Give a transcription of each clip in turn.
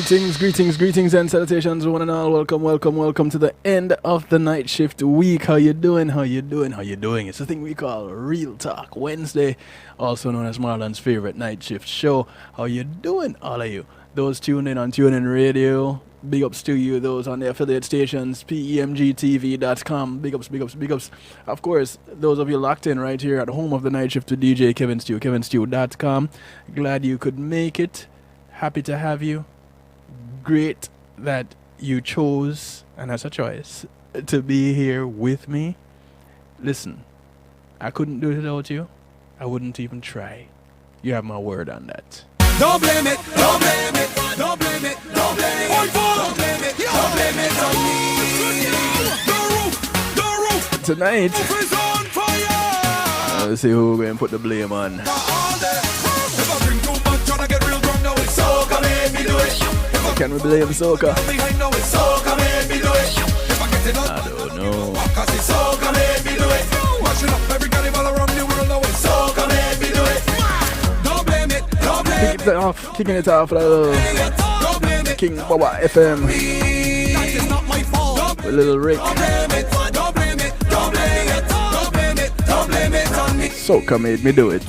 Greetings, and salutations, one and all. Welcome to the end of the night shift week. How you doing? It's the thing we call Real Talk Wednesday, also known as Marlon's favorite night shift show. How you doing, all of you? Those tuned in on TuneIn Radio, big ups to you. Those on the affiliate stations, PEMGTV.com, big ups. Of course, those of you locked in right here at home of the night shift to DJ Kevin Stew, kevinstew.com. Glad you could make it. Happy to have you. Great that you chose, and that's a choice, to be here with me. Listen, I couldn't do it without you. I wouldn't even try. You have my word on that. Don't blame it, don't blame it, don't blame it, don't blame it, don't blame it, don't blame it on me. The roof Tonight, is on fire. let's see who we're going to put the blame on. If I drink too much, tryna get real drunk, now it's soca, make me do it. Can we blame soca? Behind, now it's soca, make me do it. If I get it on, I don't know. cause it's soca, make me do it. Washing up every carnival around the world, now it's soca, make me do it. Don't blame it, don't blame it. Kicking it off like a King Baba FM with a little Rick. Soca made me do it.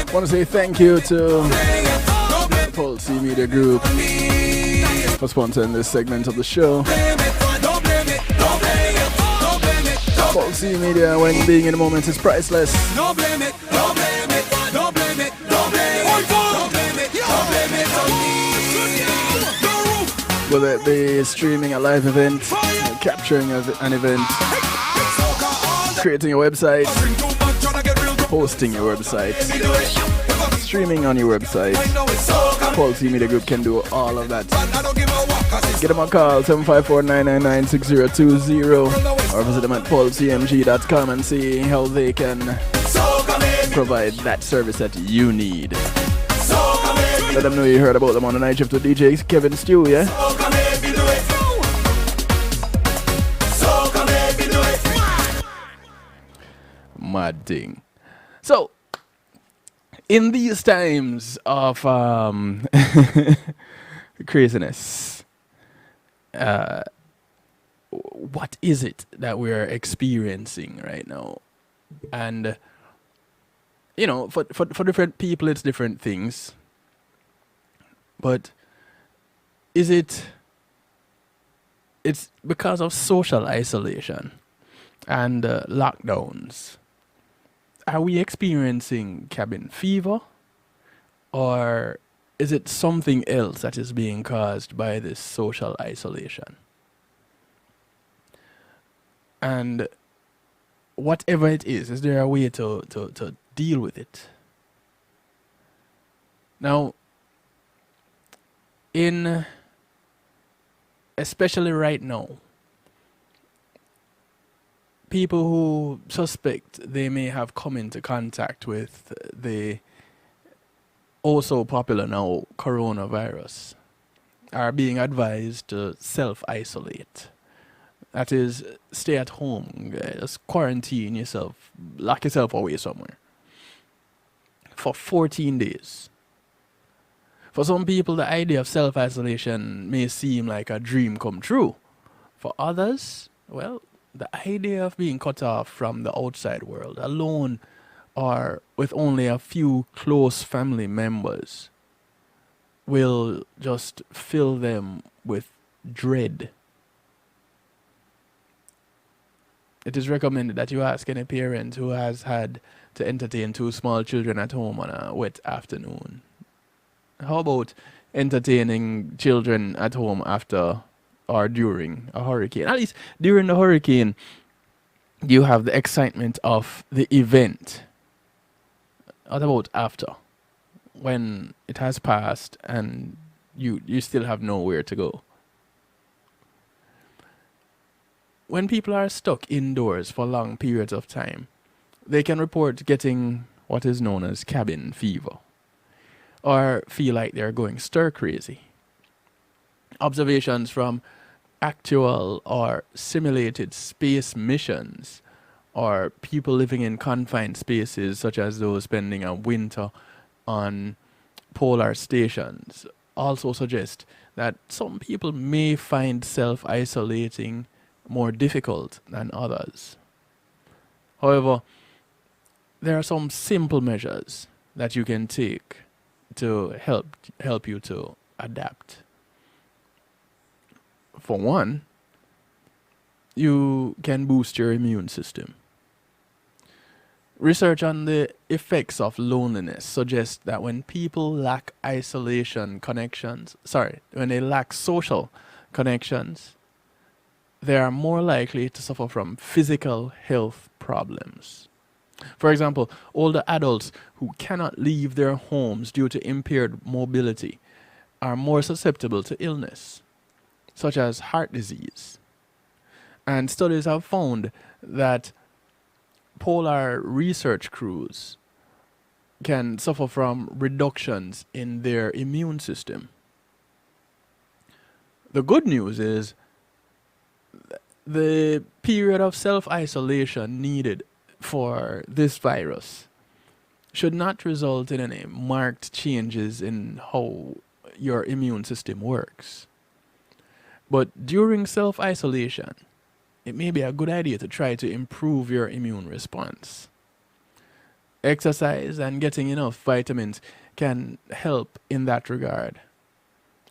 I want to say thank you to Pulse Media Group for sponsoring this segment of the show. Pulse Media, when being in the moment, is priceless. Whether it be streaming a live event, capturing an event, creating a website, hosting your website, streaming on your website, Pulse Media Group can do all of that. Get them a call 754-999-6020 or visit them at pulsemg.com and see how they can provide that service that you need. Let them know you heard about them on the night shift with DJ Kevin Stew, yeah? Mad thing. So, in these times of craziness, what is it that we're experiencing right now? And, you know, for different people, it's different things. But it's because of social isolation and lockdowns. Are we experiencing cabin fever, or is it something else that is being caused by this social isolation? And whatever it is there a way to deal with it? Now, especially right now, people who suspect they may have come into contact with the also popular now coronavirus are being advised to self-isolate. That is, stay at home, just quarantine yourself, lock yourself away somewhere for 14 days. For some people, the idea of self isolation may seem like a dream come true. For others, well, the idea of being cut off from the outside world, alone or with only a few close family members, will just fill them with dread. It is recommended that you ask any parent who has had to entertain two small children at home on a wet afternoon. How about entertaining children at home after or during a hurricane? At least during the hurricane, you have the excitement of the event. What about after? When it has passed and you still have nowhere to go. When people are stuck indoors for long periods of time, they can report getting what is known as cabin fever, or feel like they're going stir crazy. Observations from actual or simulated space missions, or people living in confined spaces, such as those spending a winter on polar stations, also suggest that some people may find self isolating more difficult than others. However, there are some simple measures that you can take to help you to adapt. For one, you can boost your immune system. Research on the effects of loneliness suggests that when people lack when they lack social connections, they are more likely to suffer from physical health problems. For example, older adults who cannot leave their homes due to impaired mobility are more susceptible to illness, such as heart disease. And studies have found that polar research crews can suffer from reductions in their immune system. The good news is the period of self-isolation needed for this virus should not result in any marked changes in how your immune system works. But during self-isolation, it may be a good idea to try to improve your immune response. Exercise and getting enough vitamins can help in that regard.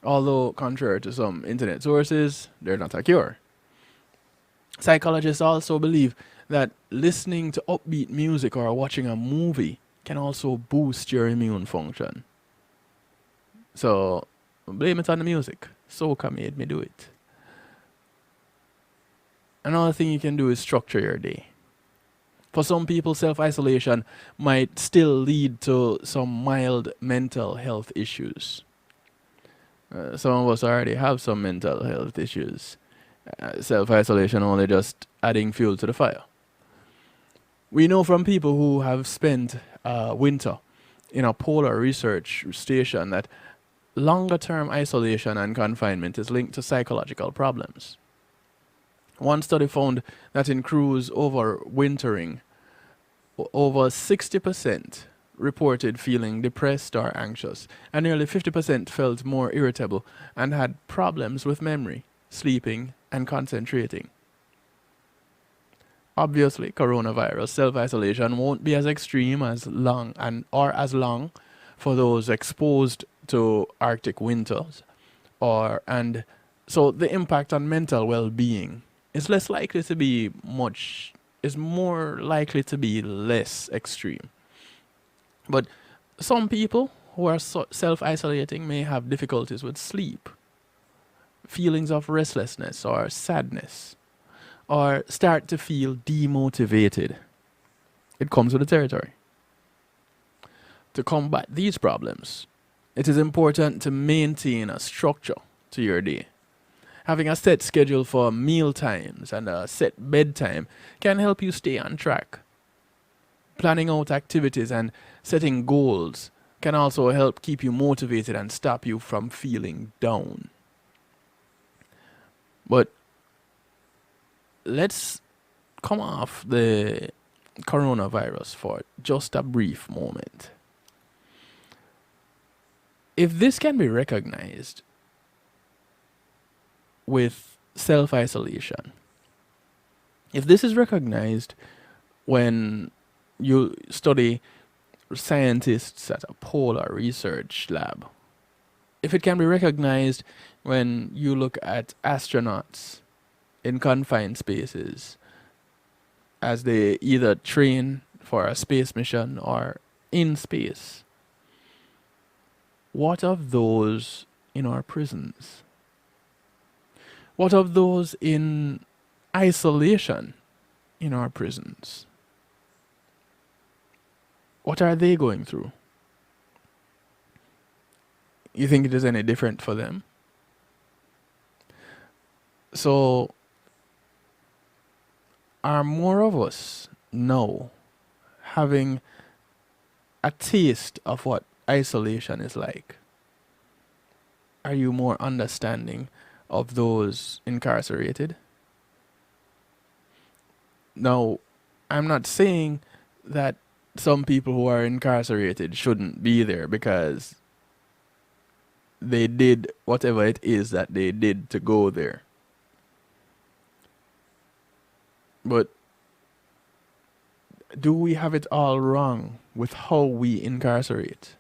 Although, contrary to some internet sources, they're not a cure. Psychologists also believe that listening to upbeat music or watching a movie can also boost your immune function. So, blame it on the music. Soca made me do it. Another thing you can do is structure your day. For some people, self-isolation might still lead to some mild mental health issues. Some of us already have some mental health issues. Self-isolation only just adding fuel to the fire. We know from people who have spent winter in a polar research station that longer-term isolation and confinement is linked to psychological problems. One study found that in crews overwintering, over 60% reported feeling depressed or anxious, and nearly 50% felt more irritable and had problems with memory, sleeping, and concentrating. Obviously, coronavirus self-isolation won't be as extreme as long for those exposed to Arctic winters, so the impact on mental well-being is more likely to be less extreme. But some people who are self-isolating may have difficulties with sleep, feelings of restlessness or sadness, or start to feel demotivated. It comes with the territory. To combat these problems, it is important to maintain a structure to your day. Having a set schedule for meal times and a set bedtime can help you stay on track. Planning out activities and setting goals can also help keep you motivated and stop you from feeling down. But let's come off the coronavirus for just a brief moment. If this can be recognized with self isolation, if this is recognized when you study scientists at a polar research lab, if it can be recognized when you look at astronauts in confined spaces as they either train for a space mission or in space, what of those in our prisons? What of those in isolation in our prisons? What are they going through? You think it is any different for them? So, are more of us now having a taste of what isolation is like? Are you more understanding of those incarcerated? Now, I'm not saying that some people who are incarcerated shouldn't be there because they did whatever it is that they did to go there. But do we have it all wrong with how we incarcerate?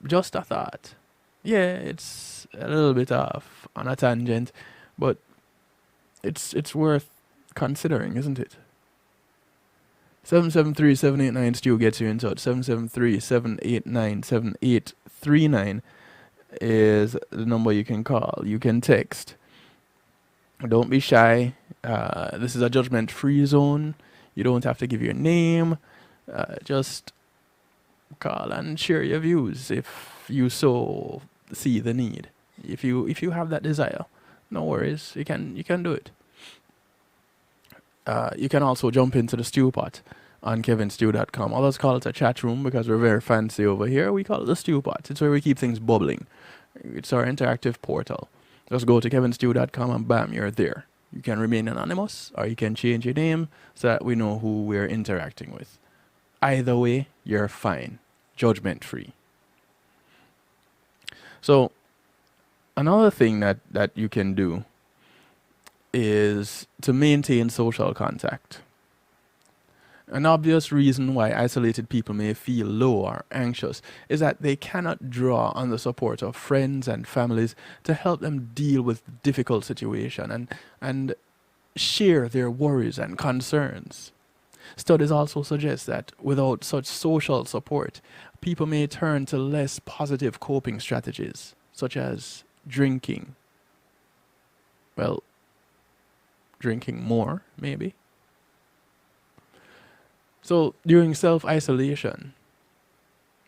Just a thought. Yeah, it's a little bit off on a tangent, but it's worth considering, isn't it? 773-789 Stu gets you in touch. 773-789-7839 is the number you can call. You can text. Don't be shy. This is a judgment-free zone. You don't have to give your name. Just call and share your views if you so see the need. If you have that desire, no worries. You can do it. You can also jump into the stew pot on kevinstew.com. Others call it a chat room because we're very fancy over here. We call it the stew pot. It's where we keep things bubbling. It's our interactive portal. Just go to kevinstew.com and bam, you're there. You can remain anonymous or you can change your name so that we know who we're interacting with. Either way, you're fine. Judgment free. So, another thing that you can do is to maintain social contact. An obvious reason why isolated people may feel low or anxious is that they cannot draw on the support of friends and families to help them deal with difficult situation and share their worries and concerns. Studies also suggest that without such social support, people may turn to less positive coping strategies, such as drinking. Well, drinking more, maybe. So during self-isolation,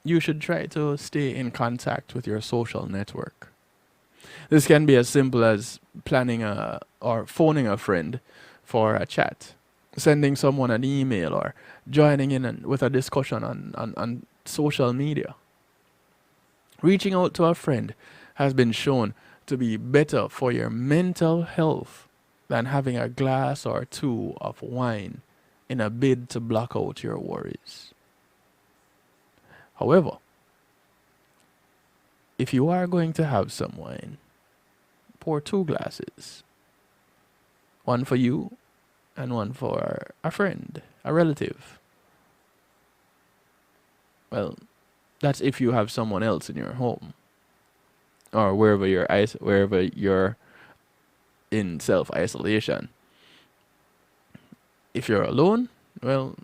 you should try to stay in contact with your social network. This can be as simple as planning or phoning a friend for a chat, sending someone an email, or joining in with a discussion on social media. Reaching out to a friend has been shown to be better for your mental health than having a glass or two of wine in a bid to block out your worries. However, if you are going to have some wine, pour 2 glasses. One for you and one for a friend, a relative. Well, that's if you have someone else in your home or wherever you're in self-isolation. If you're alone, well,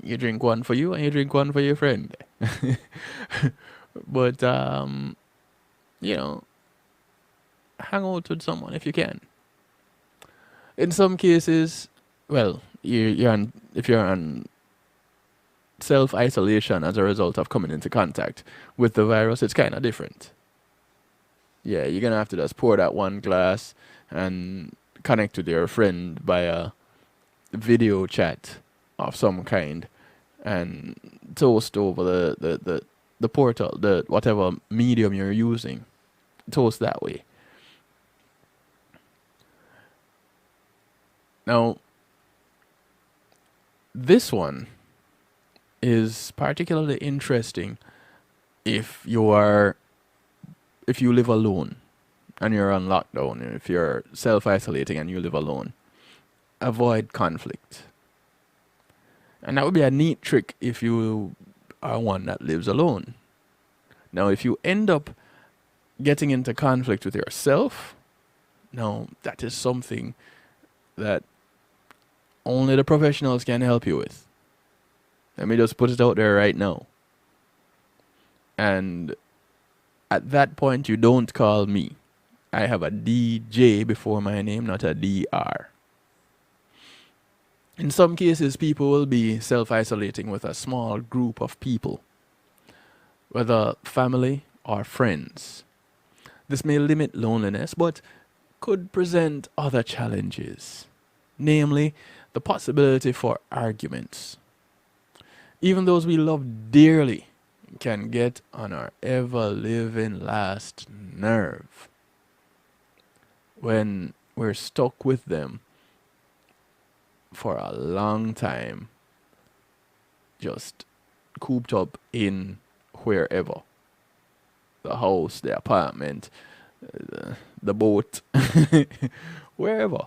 you drink one for you and you drink one for your friend. But, hang out with someone if you can. In some cases, well, if you're on self-isolation as a result of coming into contact with the virus, it's kind of different. Yeah, you're going to have to just pour that one glass and connect with your friend by a video chat of some kind and toast over the portal, the whatever medium you're using. Toast that way. Now, this one is particularly interesting if you live alone and you're on lockdown, if you're self-isolating and you live alone. Avoid conflict. And that would be a neat trick if you are one that lives alone. Now, if you end up getting into conflict with yourself, now that is something that only the professionals can help you with. Let me just put it out there right now. And at that point, you don't call me. I have a DJ before my name, not a DR. In some cases, people will be self-isolating with a small group of people, whether family or friends. This may limit loneliness, but could present other challenges, namely the possibility for arguments. Even those we love dearly can get on our ever-living last nerve when we're stuck with them for a long time, just cooped up in wherever, the house, the apartment, the boat, wherever.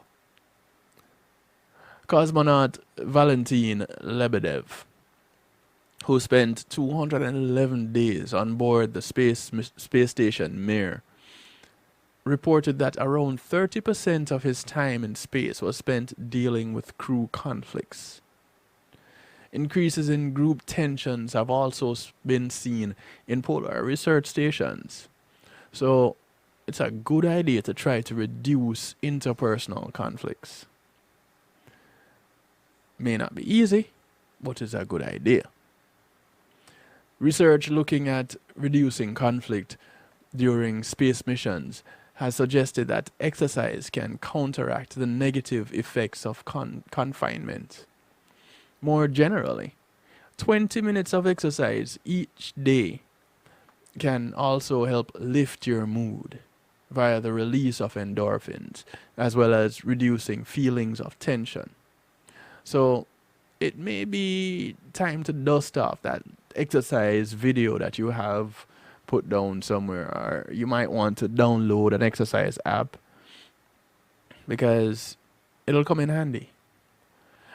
Cosmonaut Valentin Lebedev, who spent 211 days on board the space station Mir, reported that around 30% of his time in space was spent dealing with crew conflicts. Increases in group tensions have also been seen in polar research stations. So it's a good idea to try to reduce interpersonal conflicts. May not be easy, but it's a good idea. Research looking at reducing conflict during space missions has suggested that exercise can counteract the negative effects of confinement. More generally, 20 minutes of exercise each day can also help lift your mood via the release of endorphins, as well as reducing feelings of tension. So it may be time to dust off that exercise video that you have put down somewhere, or you might want to download an exercise app because it'll come in handy.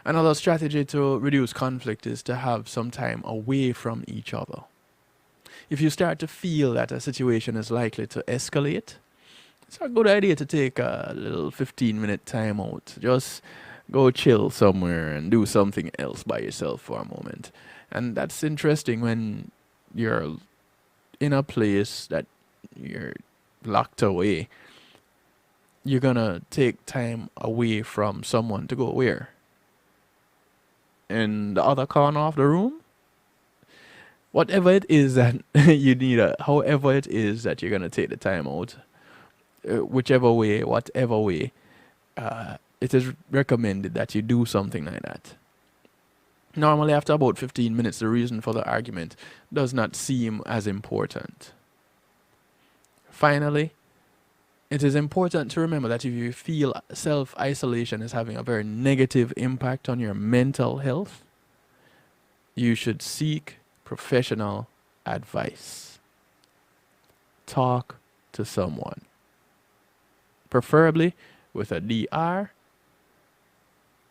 Another strategy to reduce conflict is to have some time away from each other. If you start to feel that a situation is likely to escalate, it's a good idea to take a little 15-minute time out. Just go chill somewhere and do something else by yourself for a moment. And that's interesting when you're in a place that you're locked away. You're gonna take time away from someone to go where? In the other corner of the room? Whatever it is that you need, however it is that you're gonna take the time out, whichever way, whatever way, it is recommended that you do something like that. Normally, after about 15 minutes, the reason for the argument does not seem as important. Finally, it is important to remember that if you feel self-isolation is having a very negative impact on your mental health, you should seek professional advice. Talk to someone, preferably with a DR.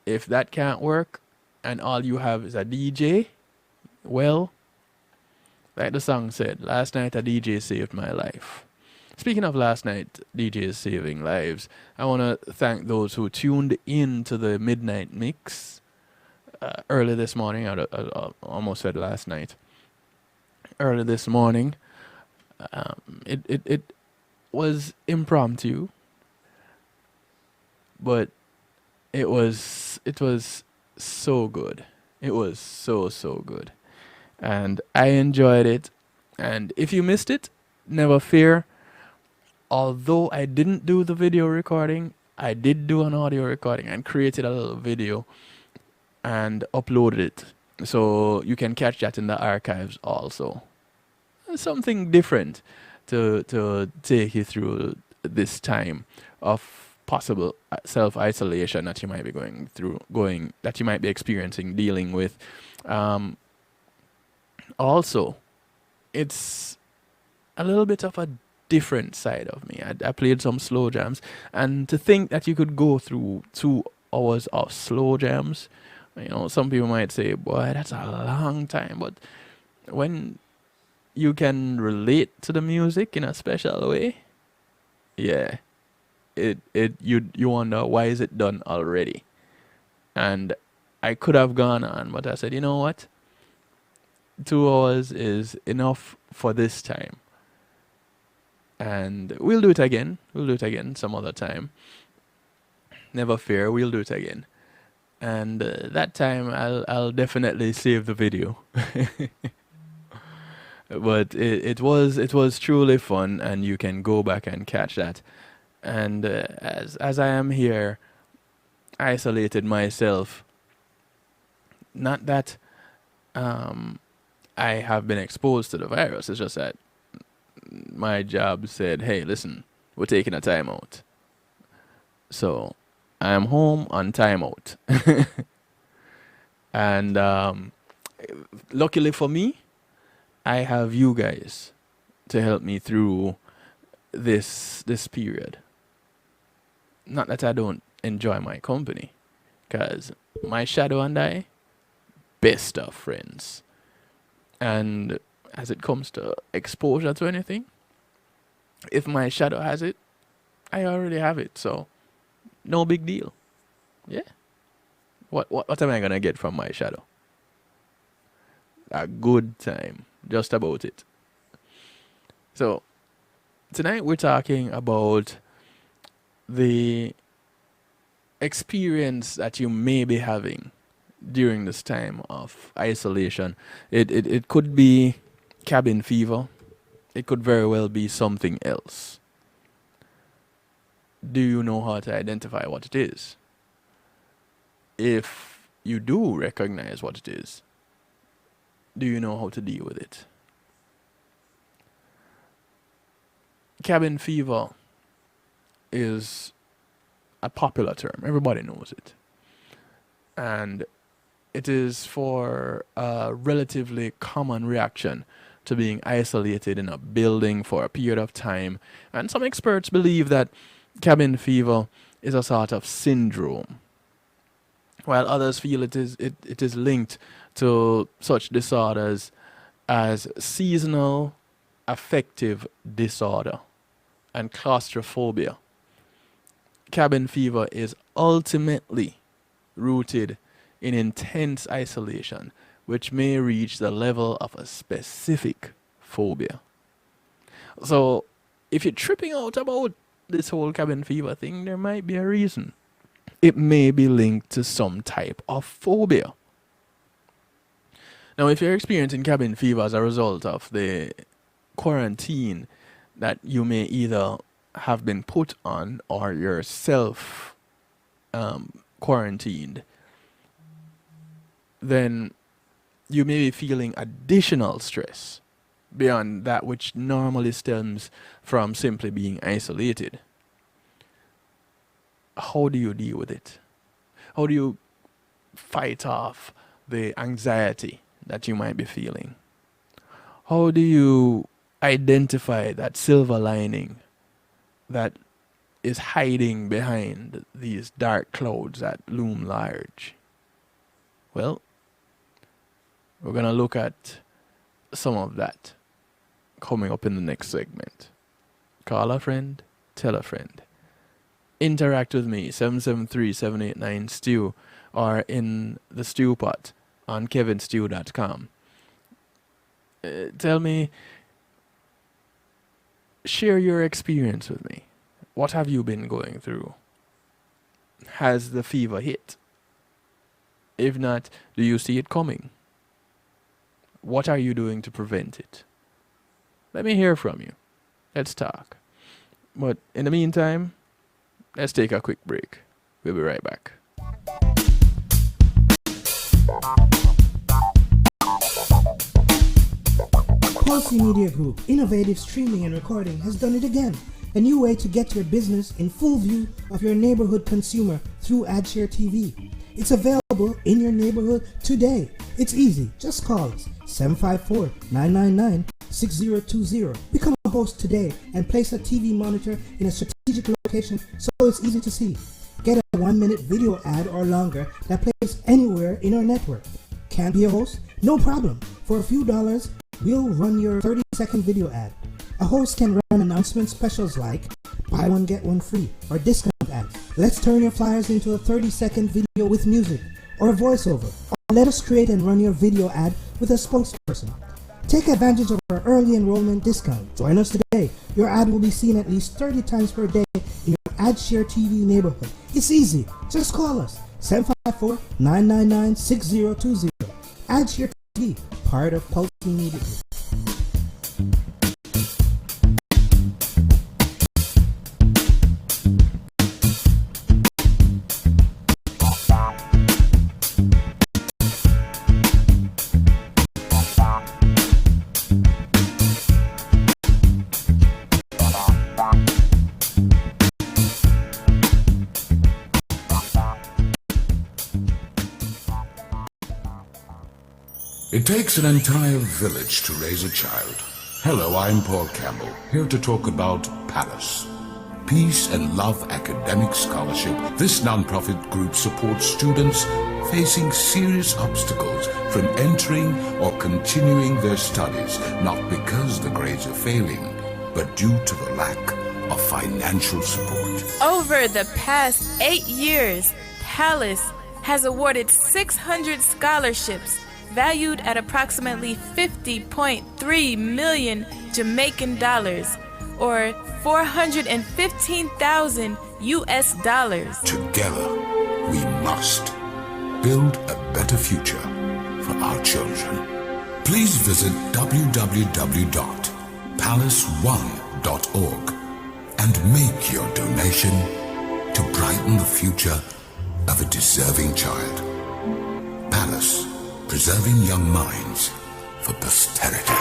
If that can't work, and all you have is a DJ, well, like the song said, last night a DJ saved my life. Speaking of last night DJs saving lives, I want to thank those who tuned in to the Midnight Mix early this morning. I almost said last night. Early this morning. It was impromptu, but it was so good. It was so good. And I enjoyed it. And if you missed it, never fear. Although I didn't do the video recording, I did do an audio recording and created a little video and uploaded it. So you can catch that in the archives also. Something different to take you through this time of possible self-isolation that you might be that you might be experiencing, dealing with. Also, it's a little bit of a different side of me. I played some slow jams, and to think that you could go through 2 hours of slow jams, some people might say, boy, that's a long time. But when you can relate to the music in a special way, yeah, you wonder, why is it done already? And I could have gone on, but I said, you know what? 2 hours is enough for this time. And we'll do it again. We'll do it again some other time. Never fear, we'll do it again. And that time I'll definitely save the video. But it was truly fun, and you can go back and catch that. And as I am here, isolated myself, not that I have been exposed to the virus. It's just that my job said, hey, listen, we're taking a timeout. So I am home on timeout. And luckily for me, I have you guys to help me through this period. Not that I don't enjoy my company, because my shadow and I, best of friends. And as it comes to exposure to anything, if my shadow has it, I already have it, so no big deal. Yeah. What am I gonna get from my shadow? A good time. Just about it. So tonight we're talking about the experience that you may be having during this time of isolation. It could be cabin fever. It could very well be something else. Do you know how to identify what it is? If you do recognize what it is, do you know how to deal with it? Cabin fever is a popular term. Everybody knows it. And it is for a relatively common reaction to being isolated in a building for a period of time. And some experts believe that cabin fever is a sort of syndrome, while others feel it is linked to such disorders as seasonal affective disorder and claustrophobia. Cabin fever is ultimately rooted in intense isolation, which may reach the level of a specific phobia. So, if you're tripping out about this whole cabin fever thing, there might be a reason. It may be linked to some type of phobia. Now, if you're experiencing cabin fever as a result of the quarantine that you may either have been put on or yourself quarantined, then you may be feeling additional stress beyond that which normally stems from simply being isolated. How do you deal with it? How do you fight off the anxiety that you might be feeling? How do you identify that silver lining that is hiding behind these dark clouds that loom large? Well, we're going to look at some of that coming up in the next segment. Call a friend, tell a friend. Interact with me, 773-789-STEW, or in the Stew Pot on kevinstew.com. Tell me, share your experience with me. What have you been going through? Has the fever hit? If not, do you see it coming? What are you doing to prevent it? Let me hear from you. Let's talk. But in the meantime, let's take a quick break. We'll be right back. Quality Media Group, innovative streaming and recording, has done it again. a new way to get your business in full view of your neighborhood consumer through AdShare TV. It's available in your neighborhood today. It's easy. Just call us 754-999-6020. Become a host today and place a TV monitor in a strategic location so it's easy to see. Get a 1-minute video ad or longer that plays anywhere in our network. Can't be a host? No problem. For a few dollars, we'll run your 30-second video ad. A host can run announcement specials like buy one get one free or discount ads. Let's turn your flyers into a 30-second video with music or a voiceover. Or let us create and run your video ad with a spokesperson. Take advantage of our early enrollment discount. Join us today. Your ad will be seen at least 30 times per day in your AdShare TV neighborhood. It's easy. Just call us 754-999-6020. AdShare TV, part of Pulse Media Group. It takes an entire village to raise a child. Hello, I'm Paul Campbell, here to talk about Palace. Peace and Love Academic Scholarship. This non-profit group supports students facing serious obstacles from entering or continuing their studies, not because the grades are failing, but due to the lack of financial support. Over the past 8 years, Palace has awarded 600 scholarships valued at approximately 50.3 million Jamaican dollars, or 415,000 US dollars. Together, we must build a better future for our children. Please visit www.palace1.org and make your donation to brighten the future of a deserving child. Palace, preserving young minds for posterity.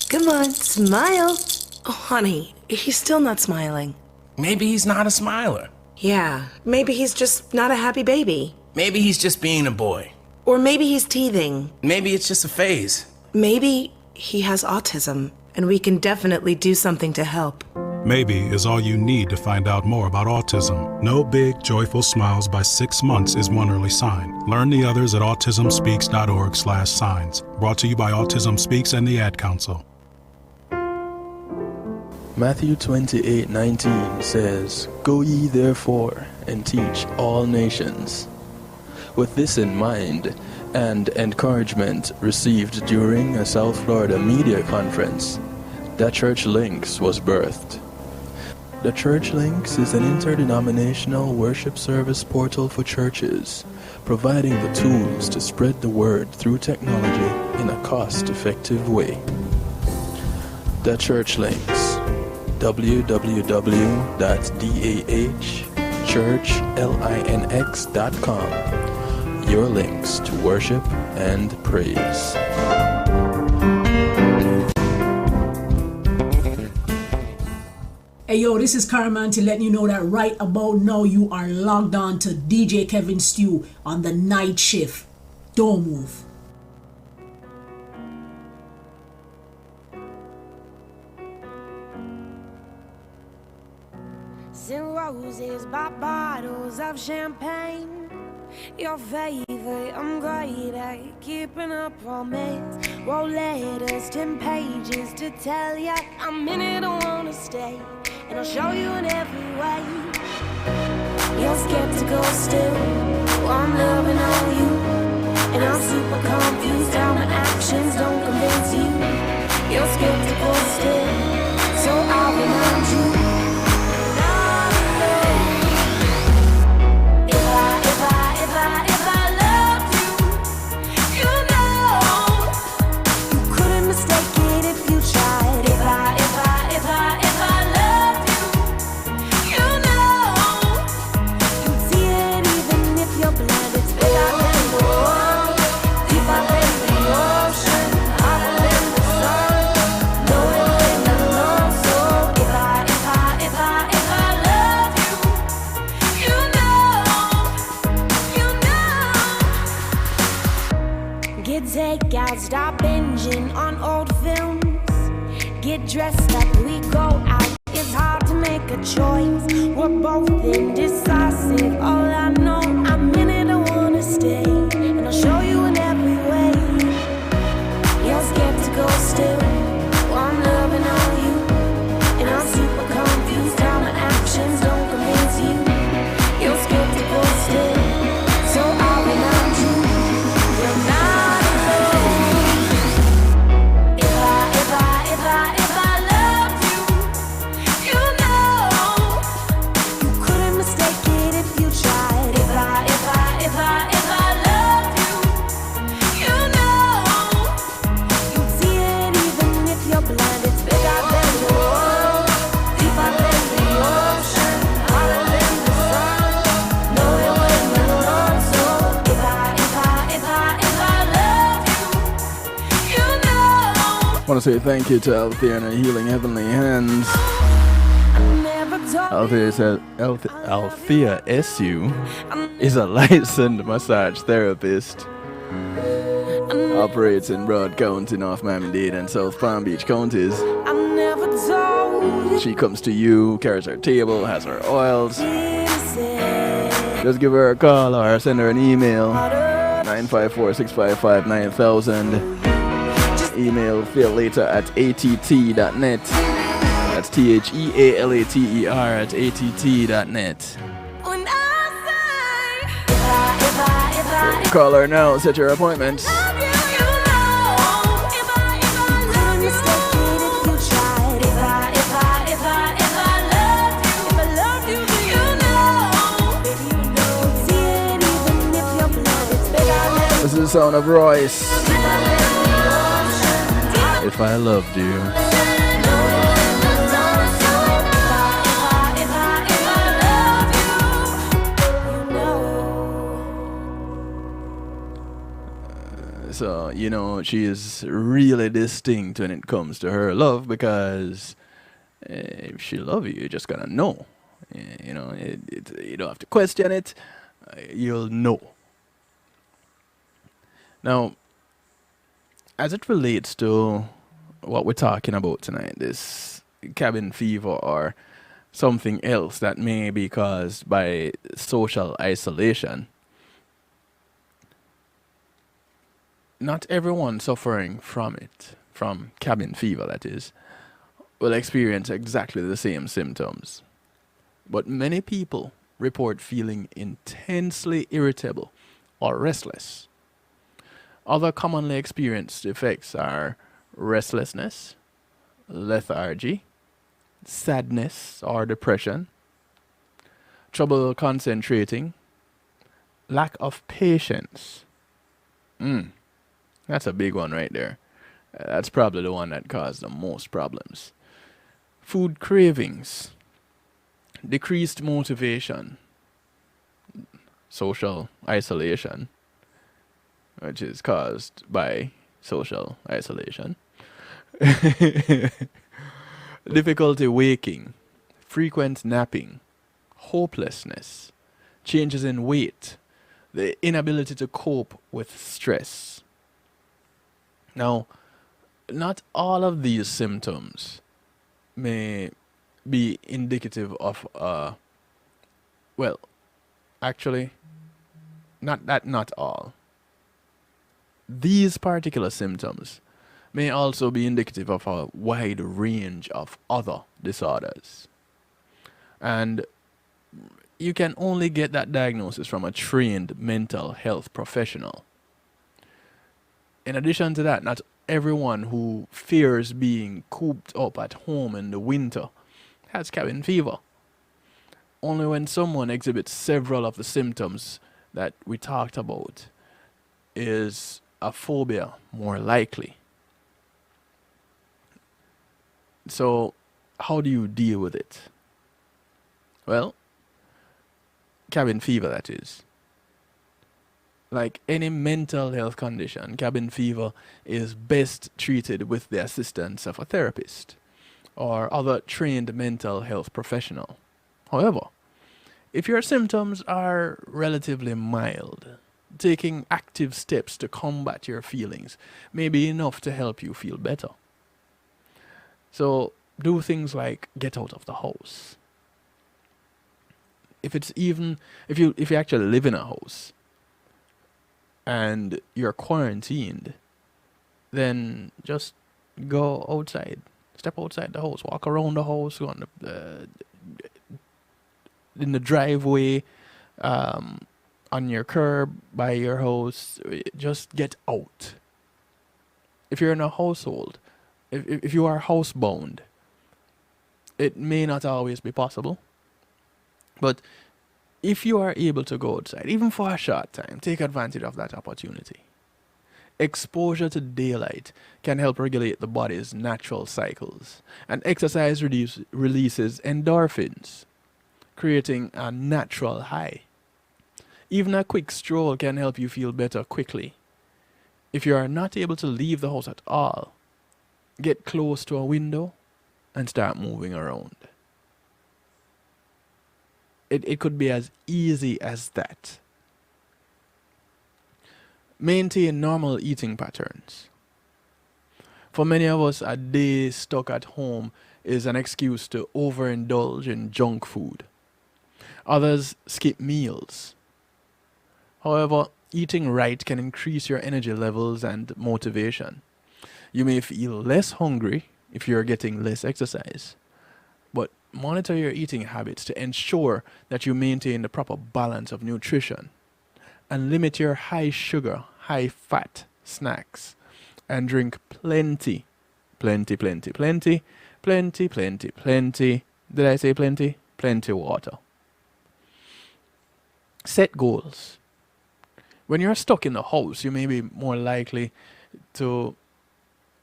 Come on, smile. Oh, honey, he's still not smiling. Maybe he's not a smiler. Yeah, maybe he's just not a happy baby. Maybe he's just being a boy. Or maybe he's teething. Maybe it's just a phase. Maybe he has autism, and we can definitely do something to help. Maybe is all you need to find out more about autism. No big, joyful smiles by 6 months is one early sign. Learn the others at autismspeaks.org/signs. Brought to you by Autism Speaks and the Ad Council. Matthew 28:19 says, "Go ye therefore and teach all nations." With this in mind, and encouragement received during a South Florida media conference, The Church Links was birthed. The Church Links is an interdenominational worship service portal for churches, providing the tools to spread the word through technology in a cost-effective way. The Church Links, www.dahchurchlinx.com, your links to worship and praise. Hey yo, this is Carman to let you know that right about now you are logged on to DJ Kevin Stew on the night shift. Don't move. Send roses by bottles of champagne. Your favorite, I'm great at keeping a promise. Wrote letters, 10 pages to tell ya I'm in it, I wanna stay. And I'll show you in every way. You're skeptical still, I'm loving on you. And I'm super confused how my actions don't convince you. You're skeptical still, so I'll remind you. get takeout, stop binging on old films. Get dressed up, we go out. It's hard to make a choice. We're both indecisive. All I know, I'm in it, I wanna stay. And I'll show you in every way. You're skeptical still. Well, I'm loving on you. And I'm super confused how my actions don't convince you. You're skeptical still. So I'll remind you, you're not alone. If I loved you, you know you couldn't mistake it if you tried. If I loved you, you know you'd see it even if you're blind. It's bigger than the world, deeper than the ocean, harder than the sun. Know it when you're wrong. So if I loved you, you know. I want to say thank you to Althea and her Healing Heavenly Hands. Althea SU is a licensed massage therapist. Operates in Broad County, North Miami-Dade, and South Palm Beach counties. I'm never told She comes to you, carries her table, has her oils. Just give her a call or send her an email. 954-655-9000. Email feellater@att.net. That's THEALATER@att.net. when I say Call her now, set your appointment. This is the sound of Royce. If I loved you. So, you know, she is really distinct when it comes to her love, because if she loves you, you just gotta know. You know, you don't have to question it. You'll know. Now, as it relates to what we're talking about tonight, this cabin fever or something else that may be caused by social isolation, not everyone suffering from it, from cabin fever that is, will experience exactly the same symptoms. But many people report feeling intensely irritable or restless. Other commonly experienced effects are restlessness, lethargy, sadness or depression, trouble concentrating, lack of patience. That's a big one right there. That's probably the one that caused the most problems. Food cravings, decreased motivation, social isolation, which is caused by social isolation. Difficulty waking, frequent napping, hopelessness, changes in weight, the inability to cope with stress. Now, not all of these symptoms may be indicative of, well, actually, not all. These particular symptoms may also be indicative of a wide range of other disorders. And you can only get that diagnosis from a trained mental health professional. In addition to that, not everyone who fears being cooped up at home in the winter has cabin fever. Only when someone exhibits several of the symptoms that we talked about is a phobia more likely. So, how do you deal with it? Well, cabin fever, that is. Like any mental health condition, cabin fever is best treated with the assistance of a therapist or other trained mental health professional. However, if your symptoms are relatively mild, taking active steps to combat your feelings may be enough to help you feel better. So do things like get out of the house. If you actually live in a house and you're quarantined, then just go outside. Step outside the house. Walk around the house. Go on in the driveway, on your curb, by your house. Just get out. If you're in a household, if you are housebound, it may not always be possible. But if you are able to go outside, even for a short time, take advantage of that opportunity. Exposure to daylight can help regulate the body's natural cycles, and exercise releases endorphins, creating a natural high. Even a quick stroll can help you feel better quickly. If you are not able to leave the house at all, get close to a window and start moving around. It could be as easy as that. Maintain normal eating patterns. For many of us, a day stuck at home is an excuse to overindulge in junk food. Others skip meals. However, eating right can increase your energy levels and motivation. You may feel less hungry if you're getting less exercise, but monitor your eating habits to ensure that you maintain the proper balance of nutrition, and limit your high sugar, high fat snacks, and drink plenty. Did I say plenty? Plenty water. Set goals. When you're stuck in the house, you may be more likely to,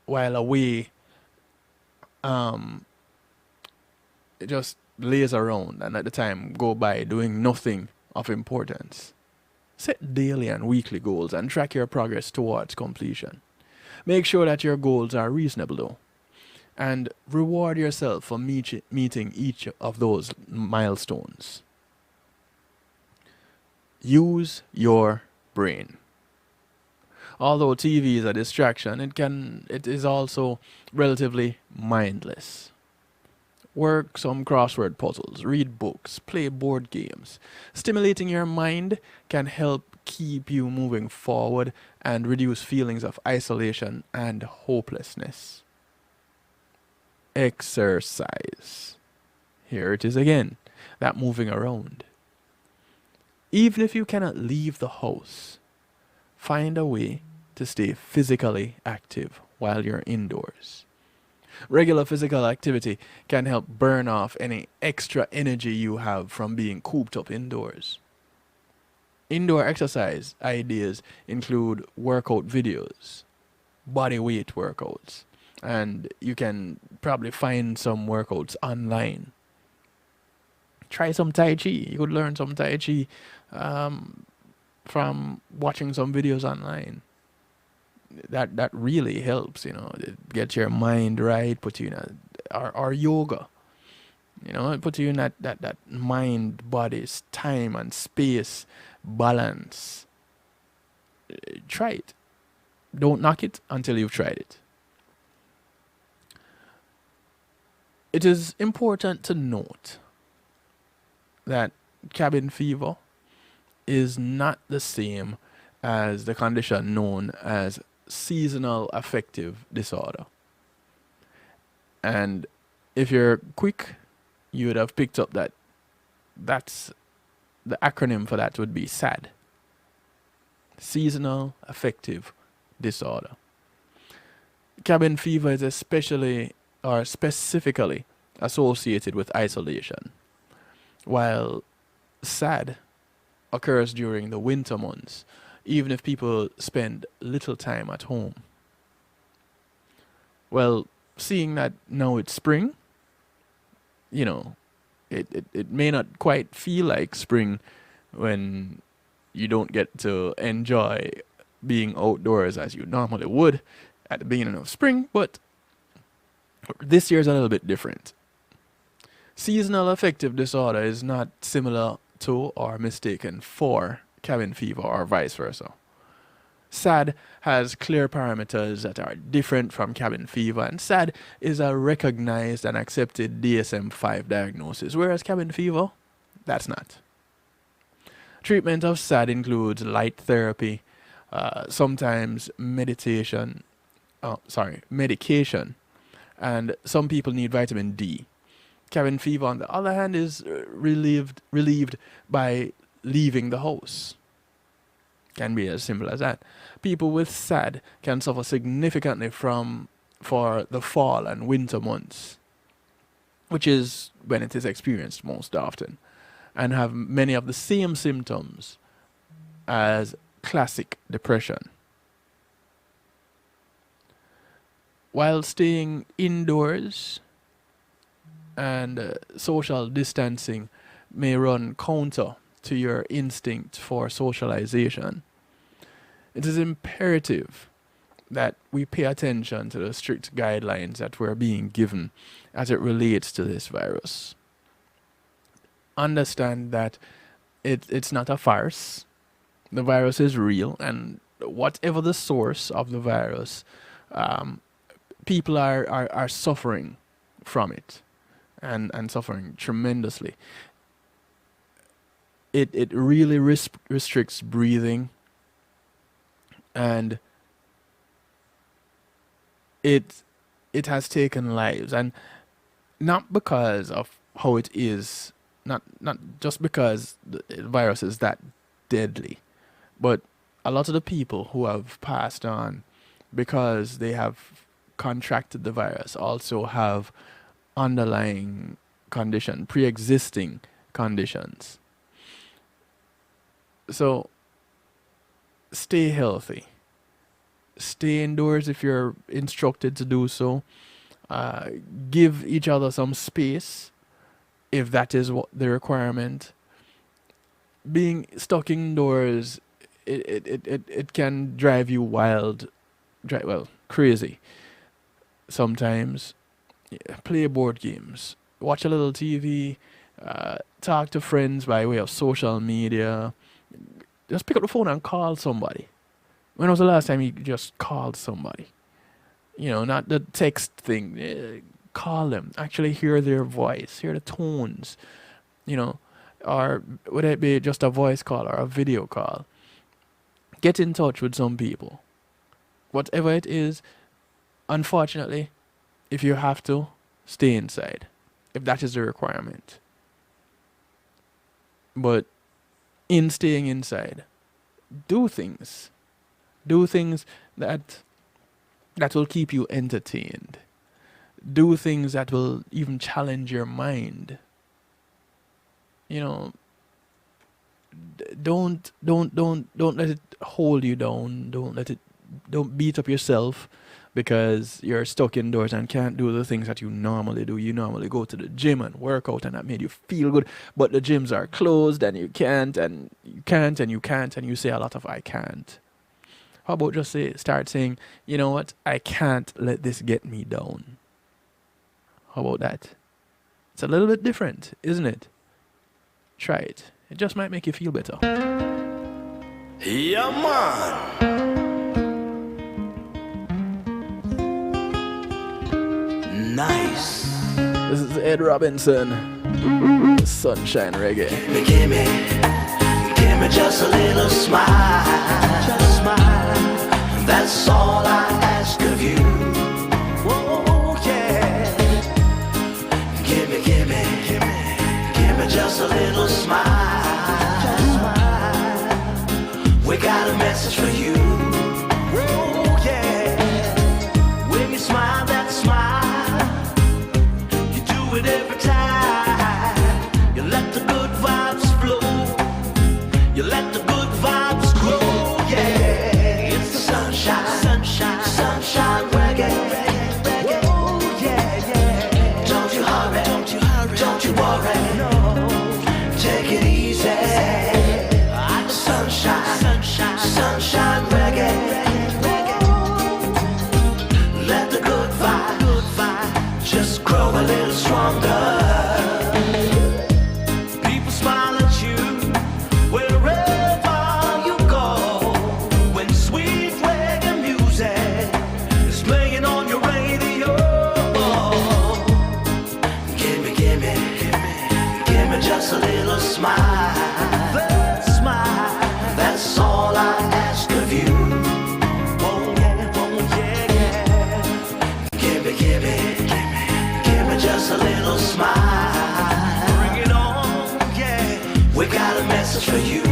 while away, just laze around and at the time go by doing nothing of importance. Set daily and weekly goals and track your progress towards completion. Make sure that your goals are reasonable though, and reward yourself for meeting each of those milestones. Use your brain. Although TV is a distraction, it is also relatively mindless. Work some crossword puzzles, read books, play board games. Stimulating your mind can help keep you moving forward and reduce feelings of isolation and hopelessness. Exercise. Here it is again, that moving around. Even if you cannot leave the house, find a way to stay physically active while you're indoors. Regular physical activity can help burn off any extra energy you have from being cooped up indoors. Indoor exercise ideas include workout videos, body weight workouts, and you can probably find some workouts online. Try some Tai Chi. You could learn some Tai Chi from watching some videos online. That really helps, it gets your mind right, put you in or yoga. It puts you in that mind, body, time and space balance. Try it. Don't knock it until you've tried it. It is important to note that cabin fever is not the same as the condition known as seasonal affective disorder. And if you're quick, you would have picked up that that's the acronym for that would be SAD. Seasonal affective disorder. Cabin fever is especially or specifically associated with isolation, while SAD occurs during the winter months, even if people spend little time at home. Well, seeing that now it's spring, it may not quite feel like spring when you don't get to enjoy being outdoors as you normally would at the beginning of spring, but this year's a little bit different. Seasonal affective disorder is not similar to or mistaken for cabin fever or vice versa. SAD has clear parameters that are different from cabin fever, and SAD is a recognized and accepted DSM-5 diagnosis, whereas cabin fever, that's not. Treatment of SAD includes light therapy, sometimes medication, and some people need vitamin D. Cabin fever, on the other hand, is relieved by leaving the house. Can be as simple as that. People with SAD can suffer significantly for the fall and winter months, which is when it is experienced most often, and have many of the same symptoms as classic depression. While staying indoors and social distancing may run counter to your instinct for socialization, it is imperative that we pay attention to the strict guidelines that we're being given as it relates to this virus. Understand that it's not a farce. The virus is real, and whatever the source of the virus, people are suffering from it, and suffering tremendously. It really restricts breathing, and it has taken lives, and not because of how it is, not just because the virus is that deadly, but a lot of the people who have passed on because they have contracted the virus also have underlying condition, pre-existing conditions. So stay healthy. Stay indoors if you're instructed to do so. Give each other some space if that is what the requirement. Being stuck indoors, it can drive you wild, crazy. Sometimes play board games, watch a little TV, talk to friends by way of social media. Just pick up the phone and call somebody. When was the last time you just called somebody? You know, not the text thing. Call them. Actually hear their voice, hear the tones, you know, or would it be just a voice call or a video call? Get in touch with some people. Whatever it is, unfortunately, if you have to, stay inside, if that is the requirement. But in staying inside, do things that will keep you entertained. Do things that will even challenge your mind. You know, don't let it hold you down. Don't beat up yourself because you're stuck indoors and can't do the things that you normally do. You normally go to the gym and work out, and that made you feel good, but the gyms are closed and you can't, and you say a lot of I can't. How about just start saying, you know what, I can't let this get me down. How about that? It's a little bit different, isn't it? Try it. It just might make you feel better. Yeah, man. Nice. This is Ed Robinson. Sunshine Reggae. Give me just a little smile. Just smile. That's all I ask of you. Oh, yeah. Give me just a little smile. Just smile. We got a message for you. Oh, yeah. When you smile, that smile, you do it every time. You let the good vibes flow. You let the good vibes grow. Yeah, it's the sunshine reggae. Oh, yeah. Don't you hurry, don't you worry. Take it easy. Sunshine reggae. Let the good vibe just grow a little stronger. People smile at you wherever smile, that's all I ask of you. Oh yeah. Give me just a little smile. Bring it on, yeah. We got a message for you.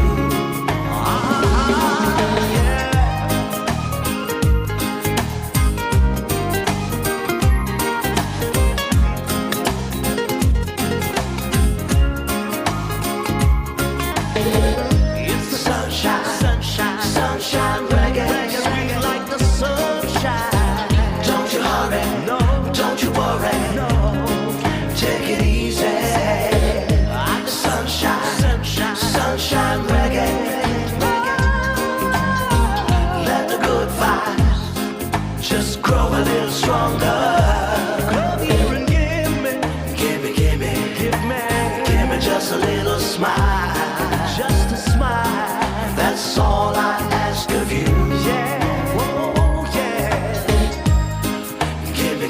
Sunshine reggae, sweet like the sunshine. Don't you hurry, no. Don't you worry, no. Take it easy. Sunshine reggae. Let the good vibes just grow a little stronger. Come here and give me just a little smile. Just a smile. That's all I ask of you. Yeah, oh yeah. Give me,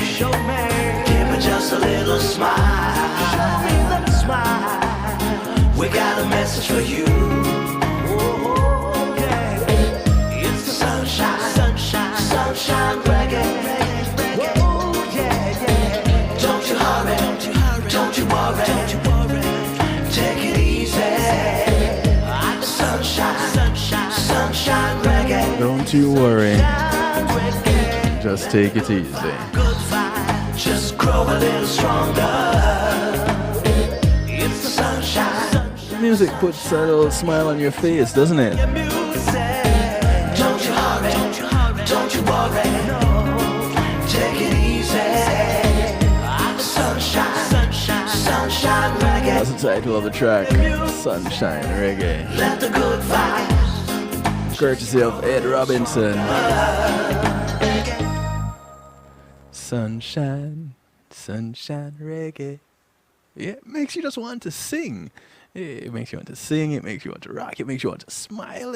show me. Give me just a little smile. Show me that smile. We got a message for you. Oh yeah. It's the sunshine reggae. Oh yeah. Don't you hurry, don't you worry. Take it easy. Sunshine reggae. Don't you worry. Just take it easy. Good vibe, just grow a little stronger. It's the sunshine. Music puts a little smile on your face, doesn't it? Don't you hurry, don't you worry. Take it easy. Sunshine reggae. That's the title of the track. Sunshine Reggae. Let the good vibes. Courtesy of Ed Robinson. Sunshine Reggae. Yeah, it makes you just want to sing. It makes you want to sing, it makes you want to rock, it makes you want to smile.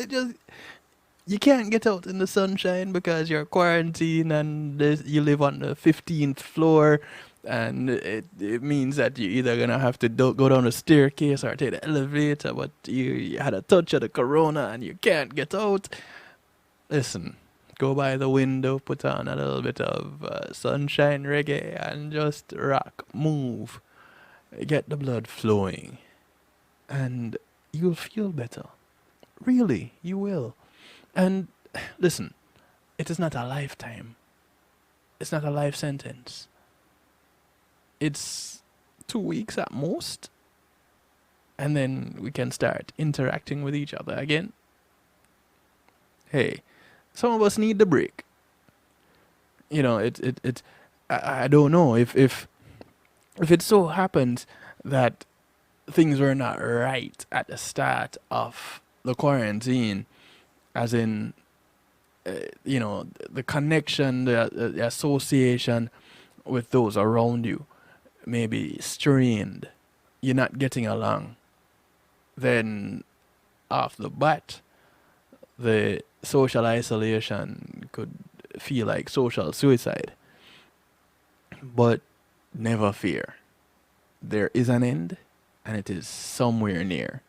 You can't get out in the sunshine because you're quarantined and you live on the 15th floor. And it means that you're either going to have to go down the staircase or take the elevator, but you had a touch of the corona and you can't get out. Listen, go by the window, put on a little bit of sunshine reggae and just rock, move, get the blood flowing, and you'll feel better. Really, you will. And listen, it is not a lifetime. It's not a life sentence. It's 2 weeks at most, and then we can start interacting with each other again. Hey, some of us need the break. You know, I don't know if it so happens that things were not right at the start of the quarantine, as in, the connection, the association with those around you maybe strained, you're not getting along, then off the bat, the social isolation could feel like social suicide. But never fear. There is an end, and it is somewhere near.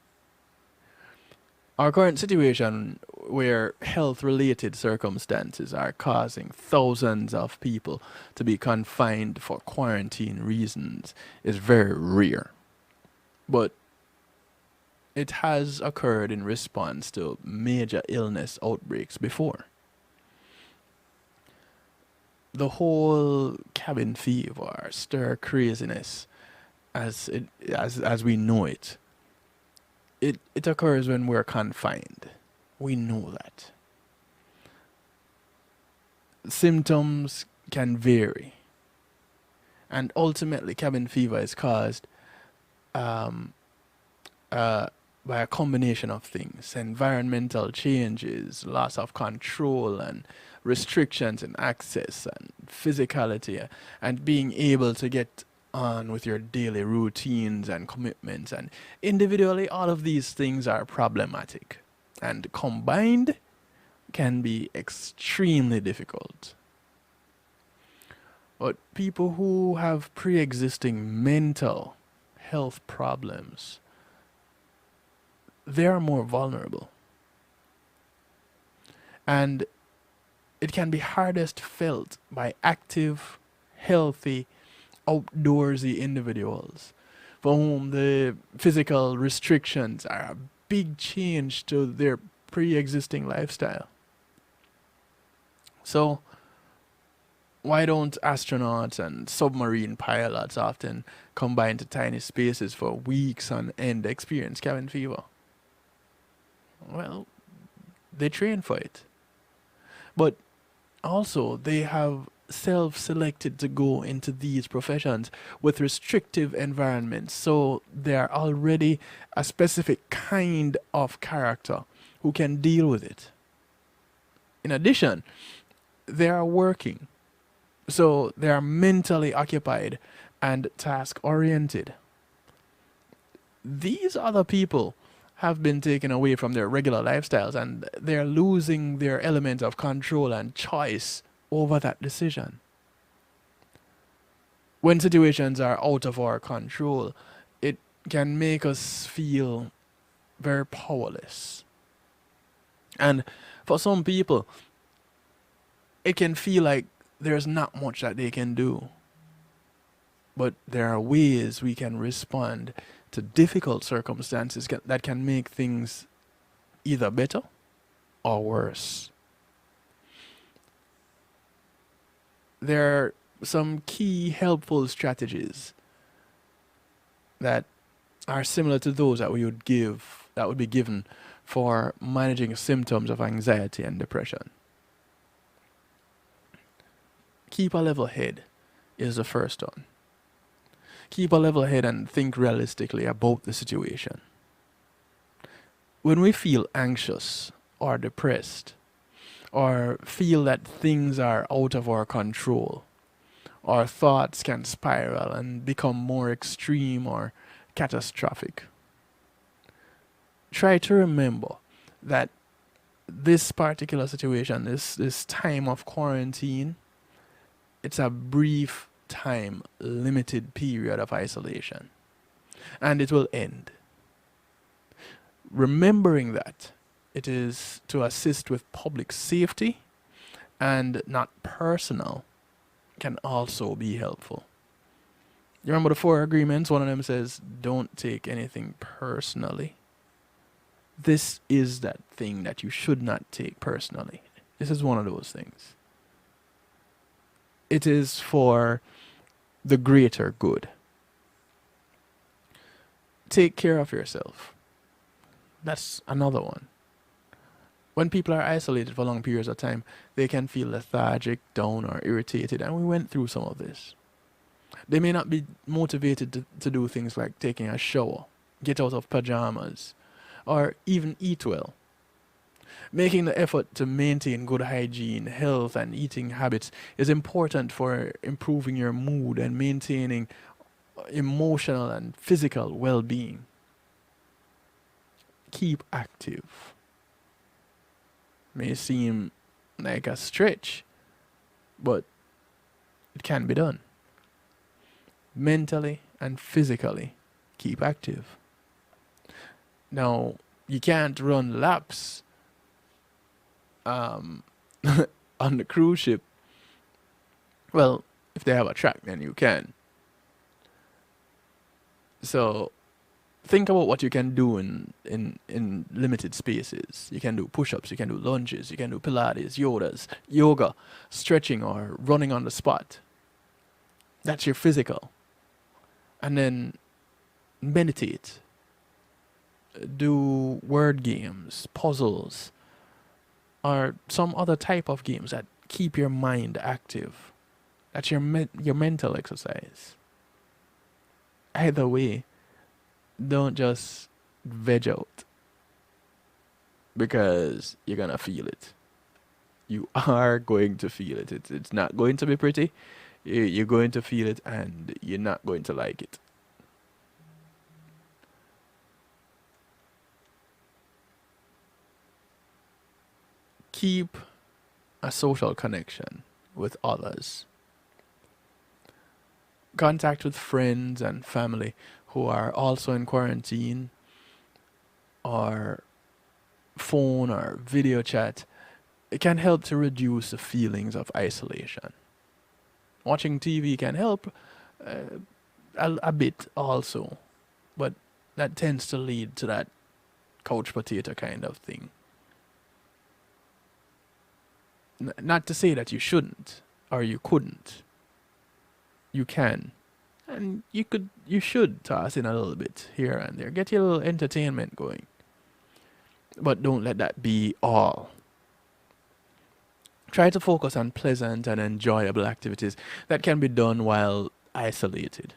Our current situation, where health-related circumstances are causing thousands of people to be confined for quarantine reasons, is very rare. But it has occurred in response to major illness outbreaks before. The whole cabin fever, stir craziness, as we know it, it occurs when we're confined. We know that. Symptoms can vary. And ultimately, cabin fever is caused by a combination of things: environmental changes, loss of control, and restrictions in access, and physicality, and being able to get on with your daily routines and commitments. And individually, all of these things are problematic, and combined can be extremely difficult. But people who have pre-existing mental health problems they are more vulnerable. And it can be hardest felt by active, healthy, outdoorsy individuals for whom the physical restrictions are a big change to their pre-existing lifestyle. So why don't astronauts and submarine pilots often combine to tiny spaces for weeks on end experience cabin fever? Well, they train for it. But also, they have self-selected to go into these professions with restrictive environments, so they are already a specific kind of character who can deal with it. In addition, they are working, so they are mentally occupied and task-oriented. These other people have been taken away from their regular lifestyles, and they're losing their element of control and choice over that decision. When situations are out of our control, it can make us feel very powerless. And for some people, it can feel like there's not much that they can do. But there are ways we can respond to difficult circumstances that can make things either better or worse. There are some key helpful strategies that are similar to those that would be given for managing symptoms of anxiety and depression. Keep a level head is the first one. Keep a level head and think realistically about the situation. When we feel anxious or depressed, or feel that things are out of our control, our thoughts can spiral and become more extreme or catastrophic, try to remember that this particular situation, this time of quarantine, it's a brief time, limited period of isolation, and it will end. Remembering that it is to assist with public safety and not personal can also be helpful. You remember the 4 agreements? One of them says, don't take anything personally. This is that thing that you should not take personally. This is one of those things. It is for the greater good. Take care of yourself. That's another one. When people are isolated for long periods of time, they can feel lethargic, down, or irritated, and we went through some of this. They may not be motivated to do things like taking a shower, get out of pajamas, or even eat well. Making the effort to maintain good hygiene, health, and eating habits is important for improving your mood and maintaining emotional and physical well-being. Keep active. May seem like a stretch, but it can be done. Mentally and physically, keep active. Now, you can't run laps on the cruise ship. Well, if they have a track, then you can. So think about what you can do in limited spaces. You can do push-ups, you can do lunges, you can do Pilates, yoga, stretching, or running on the spot. That's your physical. And then meditate. Do word games, puzzles, or some other type of games that keep your mind active. That's your mental exercise. Either way, don't just veg out, because you're gonna feel it. You are going to feel it. It's not going to be pretty. You're going to feel it, and you're not going to like it. Keep a social connection with others. Contact with friends and family who are also in quarantine. or phone or video chat, it can help to reduce the feelings of isolation. Watching TV can help a bit also, but that tends to lead to that couch potato kind of thing. Not to say that you shouldn't or you couldn't. You can. And you should toss in a little bit here and there. Get your little entertainment going. But don't let that be all. Try to focus on pleasant and enjoyable activities that can be done while isolated.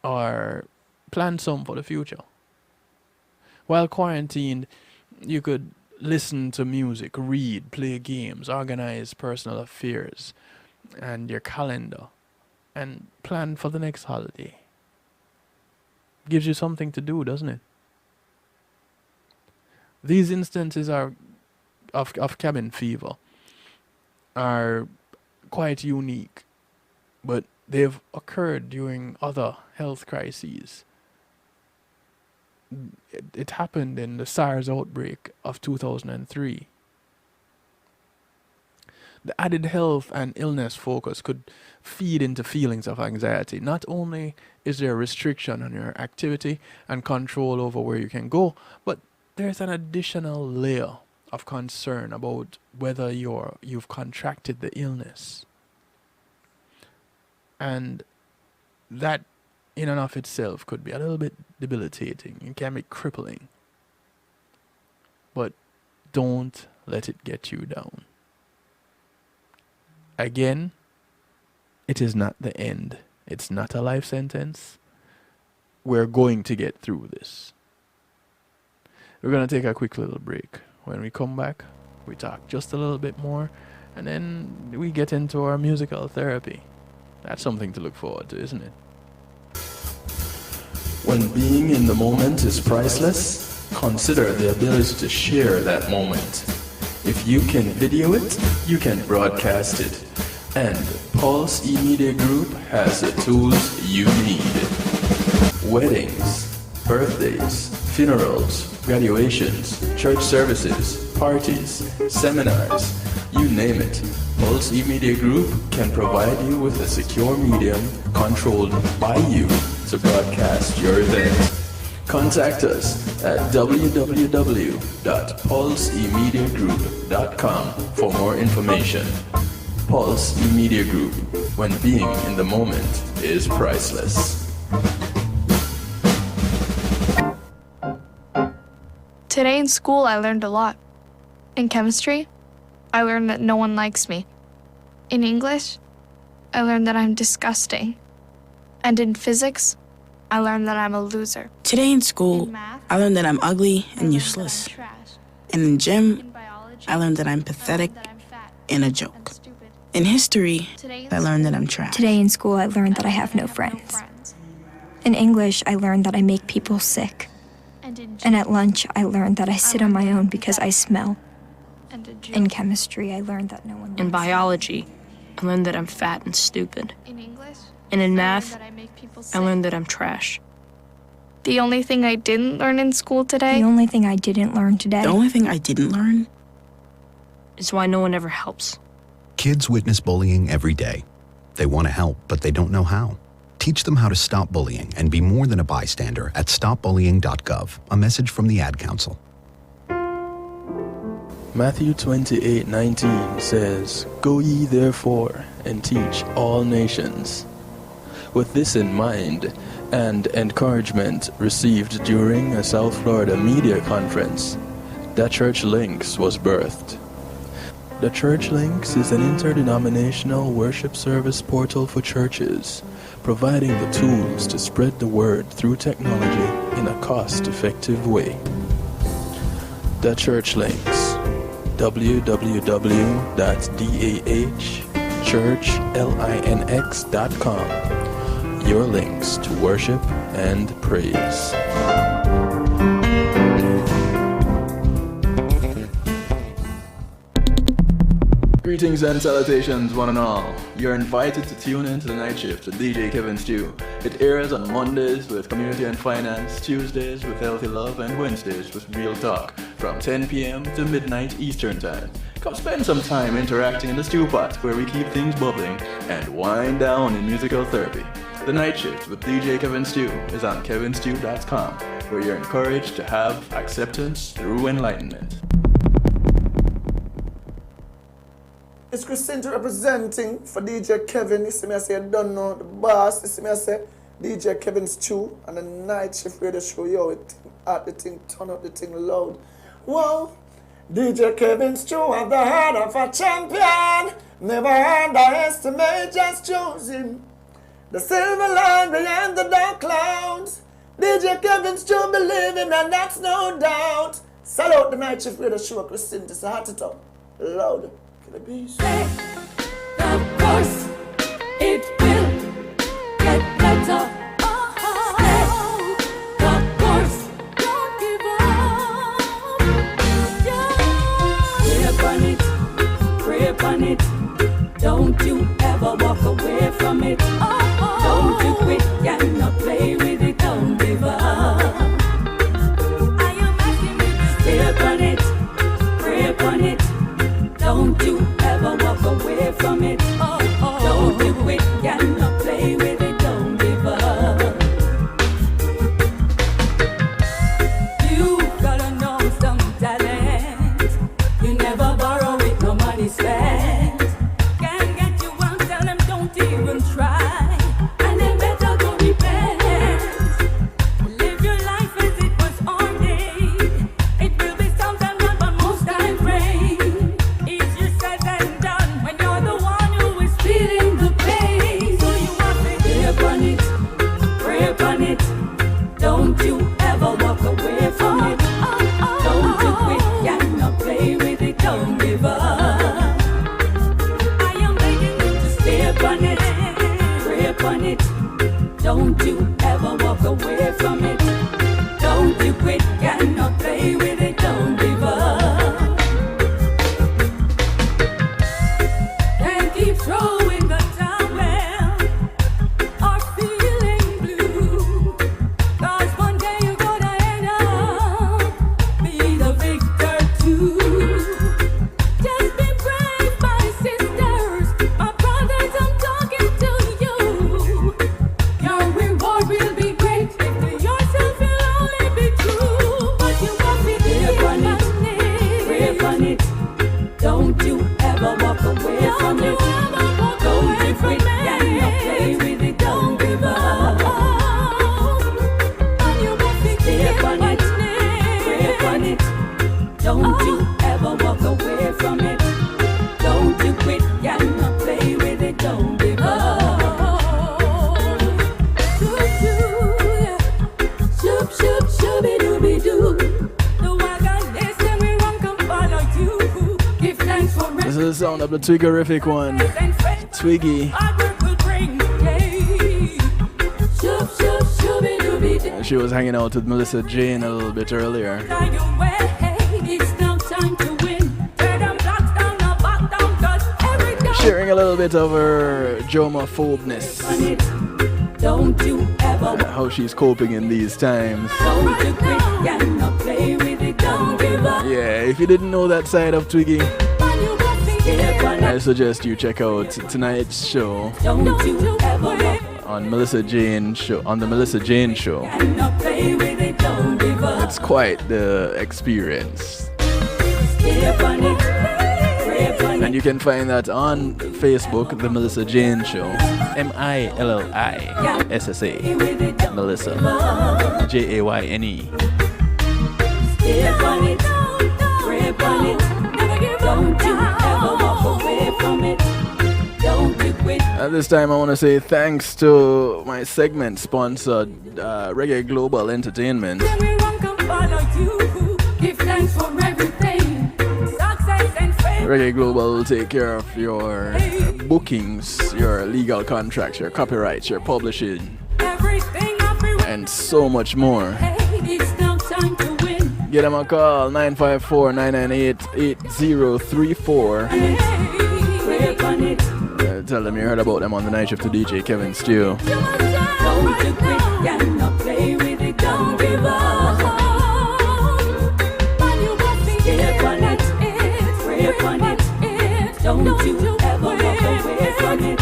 Or plan some for the future. While quarantined, you could listen to music, read, play games, organize personal affairs and your calendar, and plan for the next holiday. Gives you something to do, doesn't it? These instances are of cabin fever are quite unique, but they've occurred during other health crises. It happened in the SARS outbreak of 2003. The added health and illness focus could feed into feelings of anxiety. Not only is there a restriction on your activity and control over where you can go, but there's an additional layer of concern about whether you've contracted the illness. And that in and of itself could be a little bit debilitating. It can be crippling. But don't let it get you down. Again, it is not the end. It's not a life sentence. We're going to get through this. We're going to take a quick little break. When we come back, we talk just a little bit more, and then we get into our musical therapy. That's something to look forward to, isn't it? When being in the moment is priceless, consider the ability to share that moment. If you can video it, you can broadcast it. And Pulse E-Media Group has the tools you need. Weddings, birthdays, funerals, graduations, church services, parties, seminars, you name it. Pulse E-Media Group can provide you with a secure medium controlled by you to broadcast your event. Contact us at www.pulseemediagroup.com for more information. Pulse E-Media Group, when being in the moment is priceless. Today in school, I learned a lot. In chemistry, I learned that no one likes me. In English, I learned that I'm disgusting. And in physics, I learned that I'm a loser. Today in school, I learned that I'm ugly and useless. And in gym, I learned that I'm pathetic and a joke. In history, I learned that I'm trash. Today in school, I learned that I have no friends. In English, I learned that I make people sick. And at lunch, I learned that I sit on my own because I smell. In chemistry, I learned that no one likes me. In biology, I learned that I'm fat and stupid. In English, And in math, I learned that I'm trash. the only thing I didn't learn in school today. The only thing I didn't learn today. The only thing I didn't learn is why no one ever helps. Kids witness bullying every day. They want to help, but they don't know how. Teach them how to stop bullying and be more than a bystander at stopbullying.gov. A message from the Ad Council. Matthew 28:19 says, "Go ye therefore and teach all nations." With this in mind, and encouragement received during a South Florida media conference, The Church Links was birthed. The Church Links is an interdenominational worship service portal for churches, providing the tools to spread the word through technology in a cost-effective way. The Church Links, www.dahchurchlinx.com. Your links to worship and praise. Greetings and salutations, one and all. You're invited to tune in to the Night Shift with DJ Kevin Stew. It airs on Mondays with Community and Finance, Tuesdays with Healthy Love, and Wednesdays with Real Talk from 10 p.m. to midnight Eastern Time. Come spend some time interacting in the stew pot where we keep things bubbling and wind down in musical therapy. The Night Shift with DJ Kevin Stew is on kevinstew.com, where you're encouraged to have acceptance through enlightenment. It's Christina representing for DJ Kevin. You see me, I say, I don't know the boss. You see me, I say, DJ Kevin Stew and the Night Shift Radio Show. Yo, it at the thing, turn up the thing loud. Whoa, DJ Kevin Stew have the heart of a champion. Never underestimate, just choose him. The silver line behind the dark clouds. DJ Kevin Stew believe him, and that's no doubt. Salute the Night Shift Radio Show, Christina. It's a heart it up, loud. Of course, it will get better. Of course, don't give up. Pray upon it. Don't you ever walk away from it. Don't you quit, cannot play with it. Don't give up. Stay upon it. Pray upon it. Don't you ever walk away from it. Don't you quit, cannot play with it. Don't give up. You gotta know some talent. You never borrow it, no money spent. Can't get you out, tell them don't even try. And they better go repent. Live your life as it was ordained. It will be sometimes not, but most times rain. Don't you ever walk away from it. Don't you quit, cannot play with it. Don't give up. I am begging you to stay upon it. Pray upon it. Don't you ever walk away from it. Don't you quit, cannot play with it. Don't give up. And keep throwing the towel or feeling blue. Cause one day you're gonna end up be the victor too. Just be brave, my sisters, my brothers, I'm talking to you. Your reward will be great if to yourself you'll only be true. But you must be pray upon it. Don't you ever walk away from it. Don't you quit, cannot play with it. Don't give up. Stay upon it, pray upon it. Don't you ever walk away from it. Don't you quit, cannot play with it. Don't give up. Shoop, shoop, shooby-dooby-doo. The wagon is and we won't come follow you. Give thanks for This is the sound of the Twiggerific one. Twiggy. Shoop, shoop, shooby-dooby-doo. She was hanging out with Melissa Jane a little bit earlier. It's now time to win. Tear them blocks down, now back down, 'cause every time. Sharing a little bit of her germaphobeness. Don't you ever How she's coping in these times. don't you quit, cannot play with it. Don't give up. Yeah, if you didn't know that side of Twiggy, Stay upon I it. suggest you check out tonight's show Don't you ever walk. on Melissa Jane show on the Melissa Jane show. Cannot play with it. Don't give up. It's quite the experience. Stay upon it. Pray upon it. And you can find that on Facebook, the Melissa Jane Show. MILLISSA. Melissa. JAYNE. Stay upon it. Pray upon it. Don't you ever walk away from it. Don't you quit. At this time, I want to say thanks to my segment sponsored, Reggae Global Entertainment. We won't come follow you. Give thanks for everything. Success and fame. Reggae Global will take care of your bookings, your legal contracts, your copyrights, your publishing, Everything and so much more. it's now time to win. Get them a call, 954-998-8034. Tell them you heard about them on the night shift to DJ Kevin Steele. Don't you quit, can not play with it, don't give up. Stay on it, pray on it. Don't you ever walk away from it.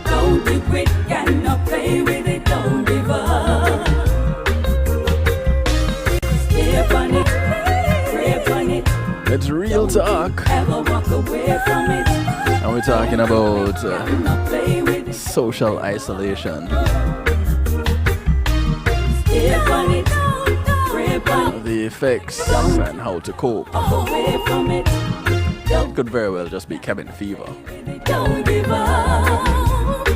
Don't you quit, can not play with it, don't give up. Stay on it, pray on it. It's real talk. Ever walk away from it. And we're talking about social isolation. The effects and how to cope. It could very well just be cabin fever. Don't give up.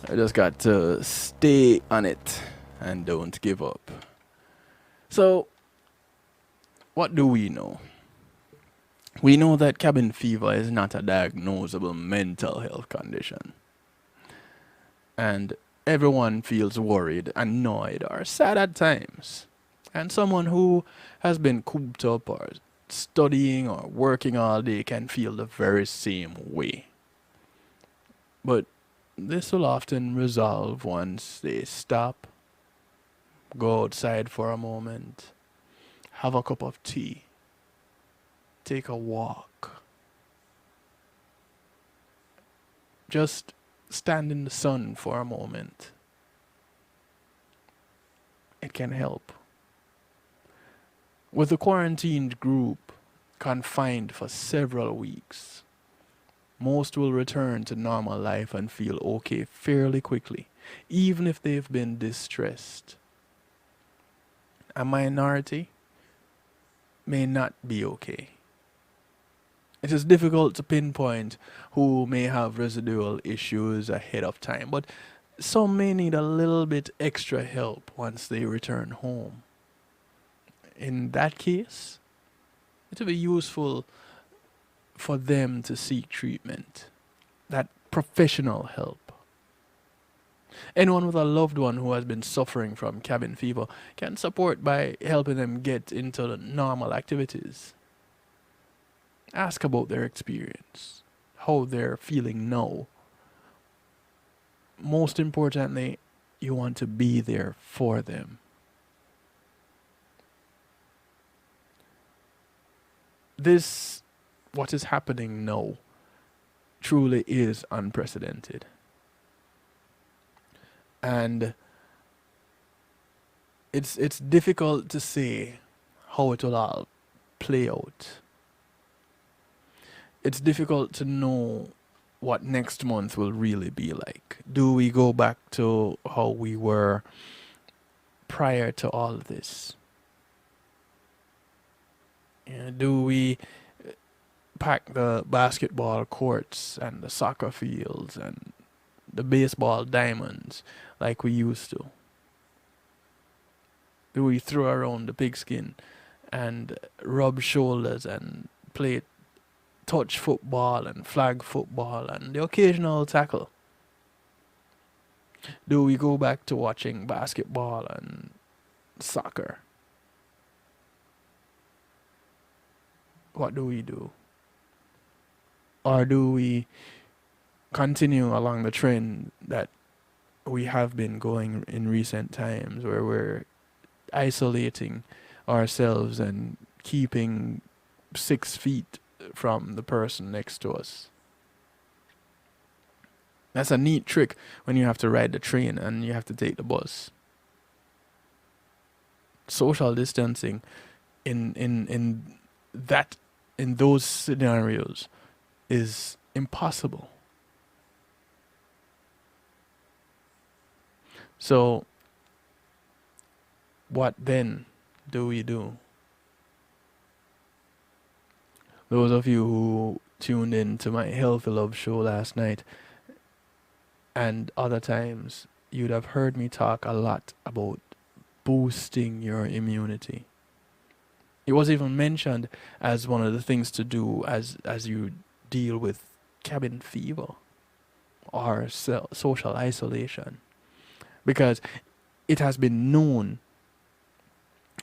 I just got to stay on it and don't give up. So, what do we know? We know that cabin fever is not a diagnosable mental health condition. And everyone feels worried, annoyed, or sad at times. And someone who has been cooped up or studying or working all day can feel the very same way. But this will often resolve once they stop, go outside for a moment, have a cup of tea, take a walk, just stand in the sun for a moment. It can help. With the quarantined group confined for several weeks, most will return to normal life and feel okay fairly quickly, even if they've been distressed. A minority may not be okay. It is difficult to pinpoint who may have residual issues ahead of time, but some may need a little bit extra help once they return home. In that case, it will be useful for them to seek treatment, that professional help. Anyone with a loved one who has been suffering from cabin fever can support by helping them get into the normal activities. Ask about their experience, how they're feeling now. Most importantly, you want to be there for them. This, what is happening now, truly is unprecedented. And it's difficult to say how it will all play out. It's difficult to know what next month will really be like. Do we go back to how we were prior to all of this? Do we pack the basketball courts and the soccer fields and the baseball diamonds like we used to? Do we throw around the pigskin and rub shoulders and play touch football and flag football and the occasional tackle? Do we go back to watching basketball and soccer? What do we do? Or do we continue along the trend that we have been going in recent times, where we're isolating ourselves and keeping 6 feet from the person next to us? That's a neat trick when you have to ride the train and you have to take the bus. Social distancing in those scenarios is impossible. So what then do we do? Those of you who tuned in to my Healthy Love show last night and other times, you'd have heard me talk a lot about boosting your immunity. It was even mentioned as one of the things to do as you deal with cabin fever or social isolation, because it has been known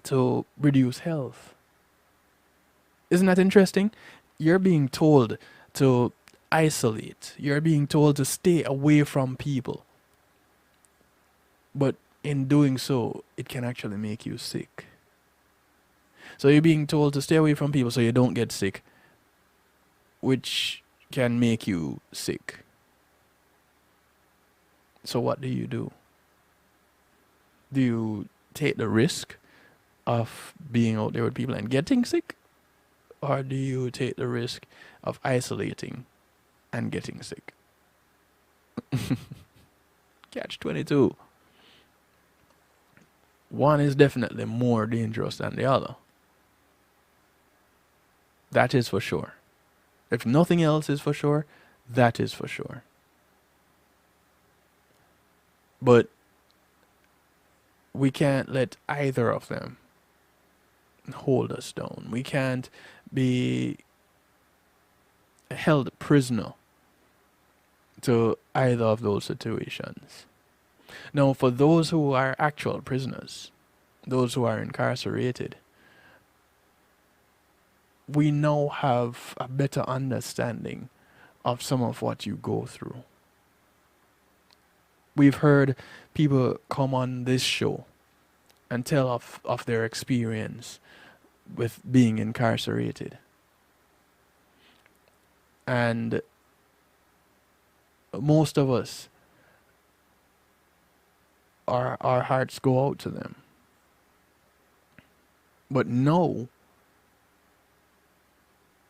to reduce health. Isn't that interesting? You're being told to isolate. You're being told to stay away from people. But in doing so, it can actually make you sick. So you're being told to stay away from people so you don't get sick, which can make you sick. So what do you do? Do you take the risk of being out there with people and getting sick? Or do you take the risk of isolating and getting sick? Catch 22. One is definitely more dangerous than the other. That is for sure. If nothing else is for sure, that is for sure. But we can't let either of them hold us down. We can't be held prisoner to either of those situations. Now, for those who are actual prisoners, those who are incarcerated, we now have a better understanding of some of what you go through. We've heard people come on this show and tell of their experience with being incarcerated. And most of us, our hearts go out to them. But no,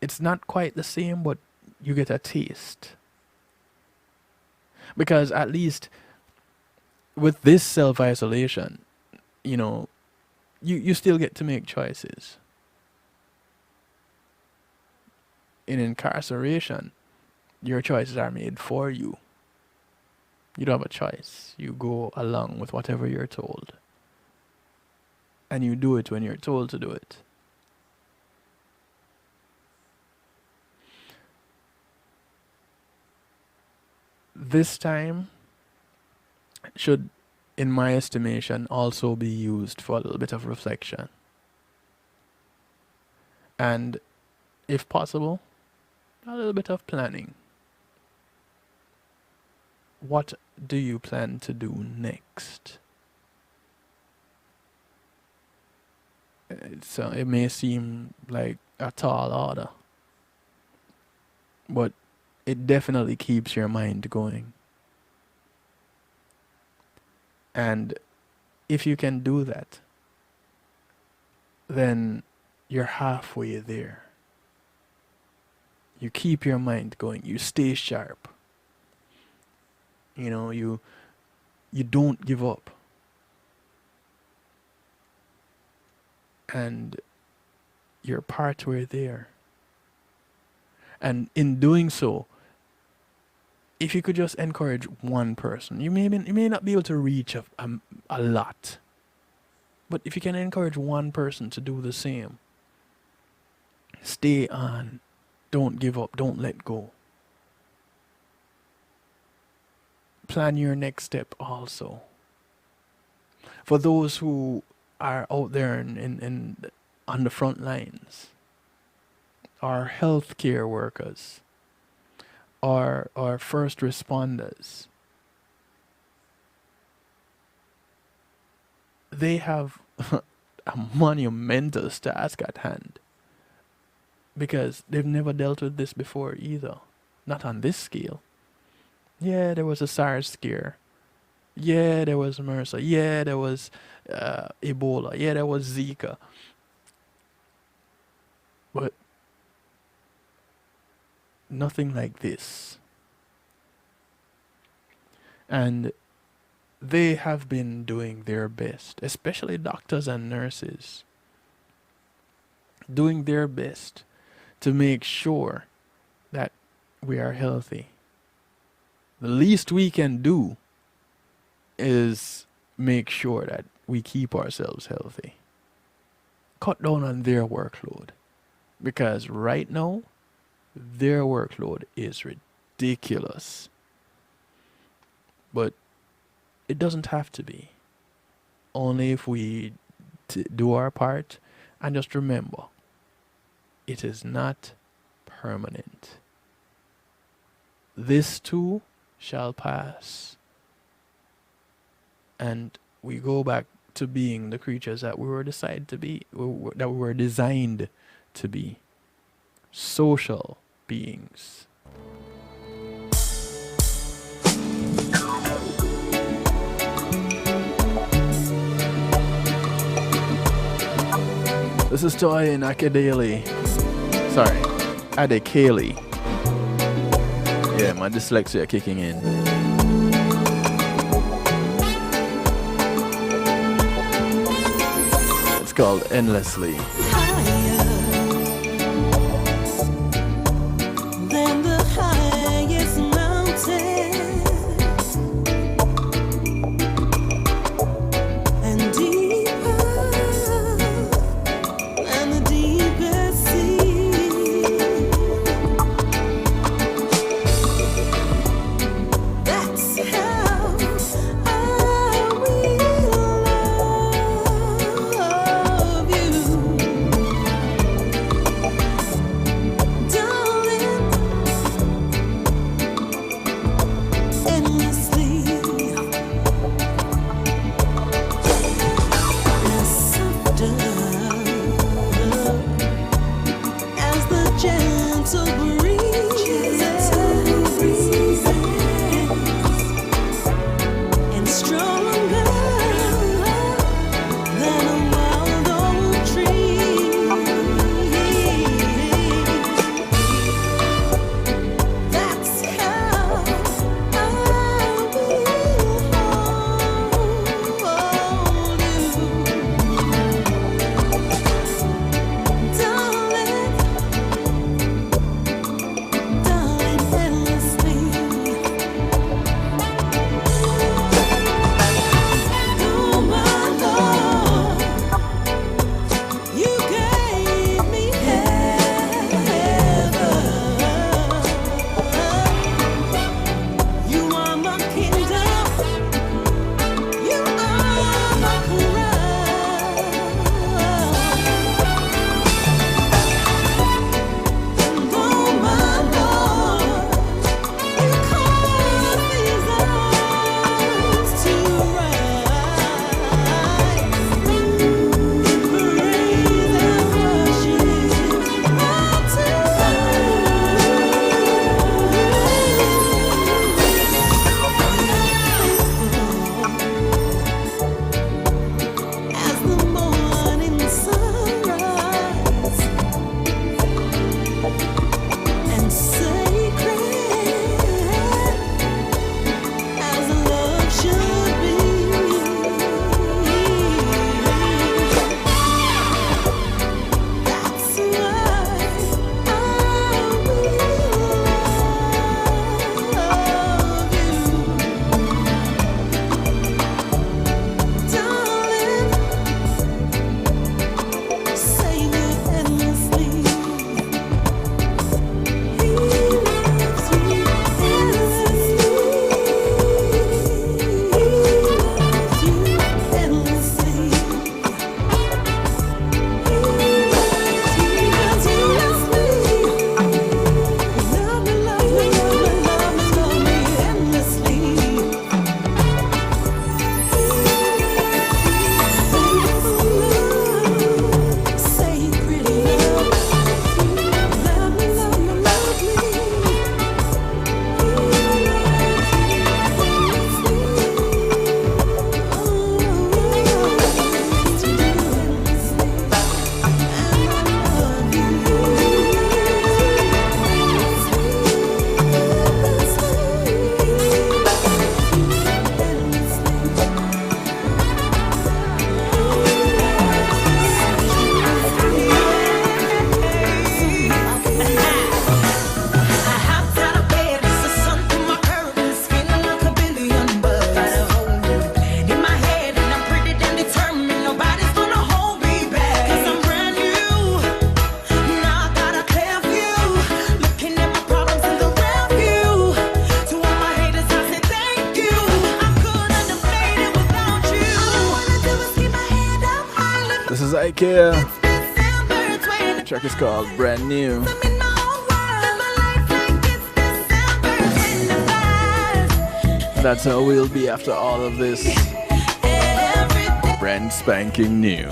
it's not quite the same, but you get a taste. Because at least with this self-isolation, you still get to make choices. In incarceration, your choices are made for you. You don't have a choice. You go along with whatever you're told. And you do it when you're told to do it. This time should, in my estimation, also be used for a little bit of reflection. And, if possible, a little bit of planning. What do you plan to do next? So it may seem like a tall order, but it definitely keeps your mind going. And if you can do that, then you're halfway there. You keep your mind going. You stay sharp. You don't give up. And you're partway there. And in doing so, if you could just encourage one person, you may not be able to reach a lot. But if you can encourage one person to do the same, stay on. Don't give up. Don't let go. Plan your next step also. For those who are out there on the front lines, our healthcare workers, our first responders, they have a monumentous task at hand. Because they've never dealt with this before either. Not on this scale. Yeah, there was a SARS scare. Yeah, there was MRSA. Yeah, there was Ebola. Yeah, there was Zika. But nothing like this. And they have been doing their best, especially doctors and nurses, doing their best to make sure that we are healthy. The least we can do is make sure that we keep ourselves healthy. Cut down on their workload. Because right now, their workload is ridiculous. But it doesn't have to be. Only if we do our part and just remember, it is not permanent. This too shall pass. And we go back to being the creatures that we were decided to be, that we were designed to be. Social beings. This is Toy and Akadeli. Sorry, Adekali. Yeah, my dyslexia kicking in. It's called Endlessly. Than the highest mountain, and deeper than the deepest sea. That's how I will love you, darling, endlessly. As softer as the gentle breeze, and stronger than a wild oak tree. That's how I will hold you, darling, darling, endlessly. Oh my Lord, you gave me heaven. You are my kingdom. You are my crown. And oh my Lord, you cause these eyes to rise in praise and worship as the morning sunrise, and sacred as love should be. That's why I will love you, darling, save it endlessly. He loves you endlessly. He loves you endlessly. He loves you endlessly. Love me, love me, love me, love me, love me endlessly. Sacred love. Love me, love me, love This is IKEA. track is called Brand New. That's how we'll be after all of this. Brand spanking new.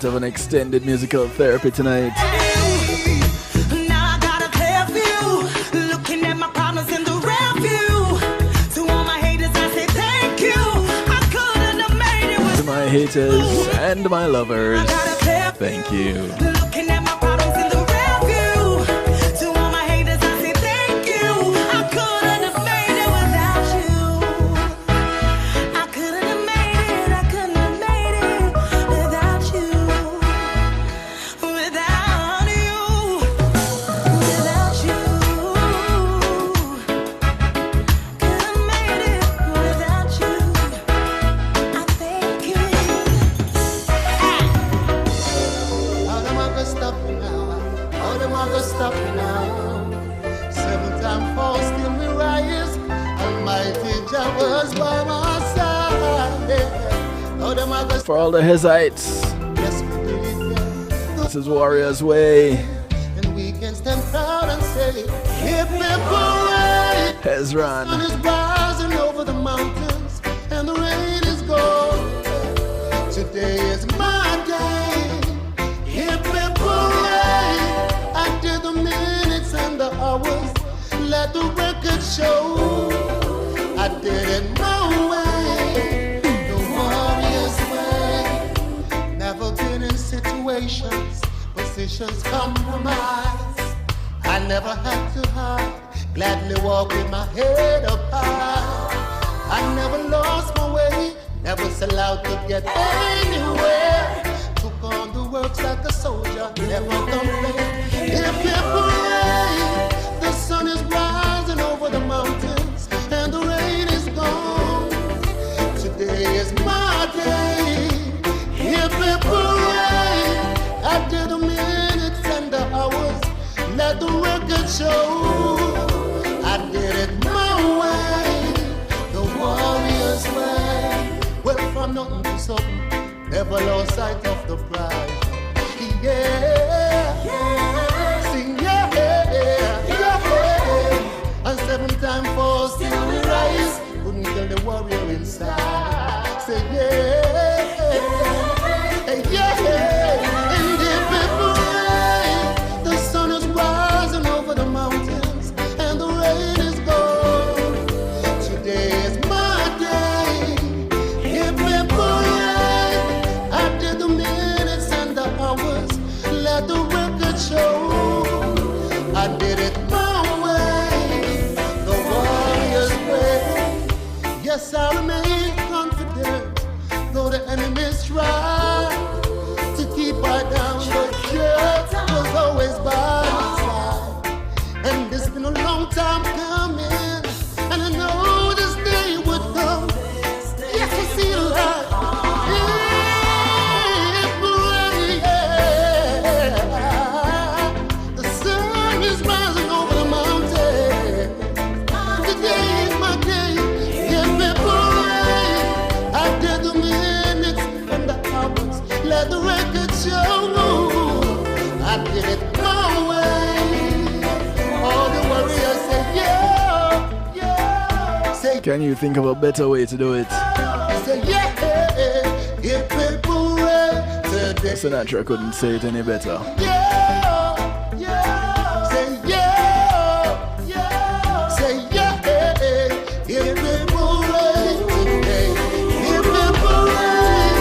Of an extended musical therapy tonight. Now I got a clear view, looking at my problems in the rear view. To all my haters, I say thank you. I couldn't have made it without To my haters and my lovers, thank you. looking at my problems in the rear view. To all my haters, I say thank you. I couldn't have made it without you. I couldn't have made it. I couldn't have made it without you. Without you. Without you. Couldn't have made it without you. I thank you. How them a go stop me now? How them a go stop me now? 7 times fall, still me rise. Almighty Jah was by my side. How them a go For all the Hezites, this is Warrior's Way. and we can stand proud and say, hip hip hooray! Hezron. The sun is rising over the mountains and the rain is gone. Today is my day. Hip hip hooray! I did the minutes and the hours. Let the record show. I did it my way, the warrior's way. Never been in situations, positions compromise. I never had to hide, gladly walk with my head up high. I never lost my way, never sell out to get anywhere. Took on the works like a soldier, never complained. Hip hip hooray, the sun is rising over the mountains and the rain is gone. Today is my day. Hip hip hooray, I did the minutes and the hours. Let the record show. I did it my way, the warrior's way. Went from nothing to something, never lost sight of the prize. Yeah, sing yeah, yeah. And 7 times fall, still we rise. Couldn't kill the warrior inside. Say yeah, yeah. And if people rain, the sun is rising over the mountains and the rain is gone. Today is my day. If people rain, I did the minutes and the hours. Let the record show. I did it my way, the warrior's way. Yes, I remain confident, though the enemy's try to keep I down, but God was always by my side. And it's been a long time coming, and I know this day would come. Yes, I see the light. The sun is rising over the mountain. Today is my day. Give me parade. I did the minutes and the hours. Let the record show. I did it my way. All the warriors say yeah, yeah. Say Can you think of a better way to do it? say yeah. hip hip hooray today. Sinatra couldn't say it any better. Yeah, yeah, say yeah, yeah, say yeah, hip hip hooray today. Hip hip hooray,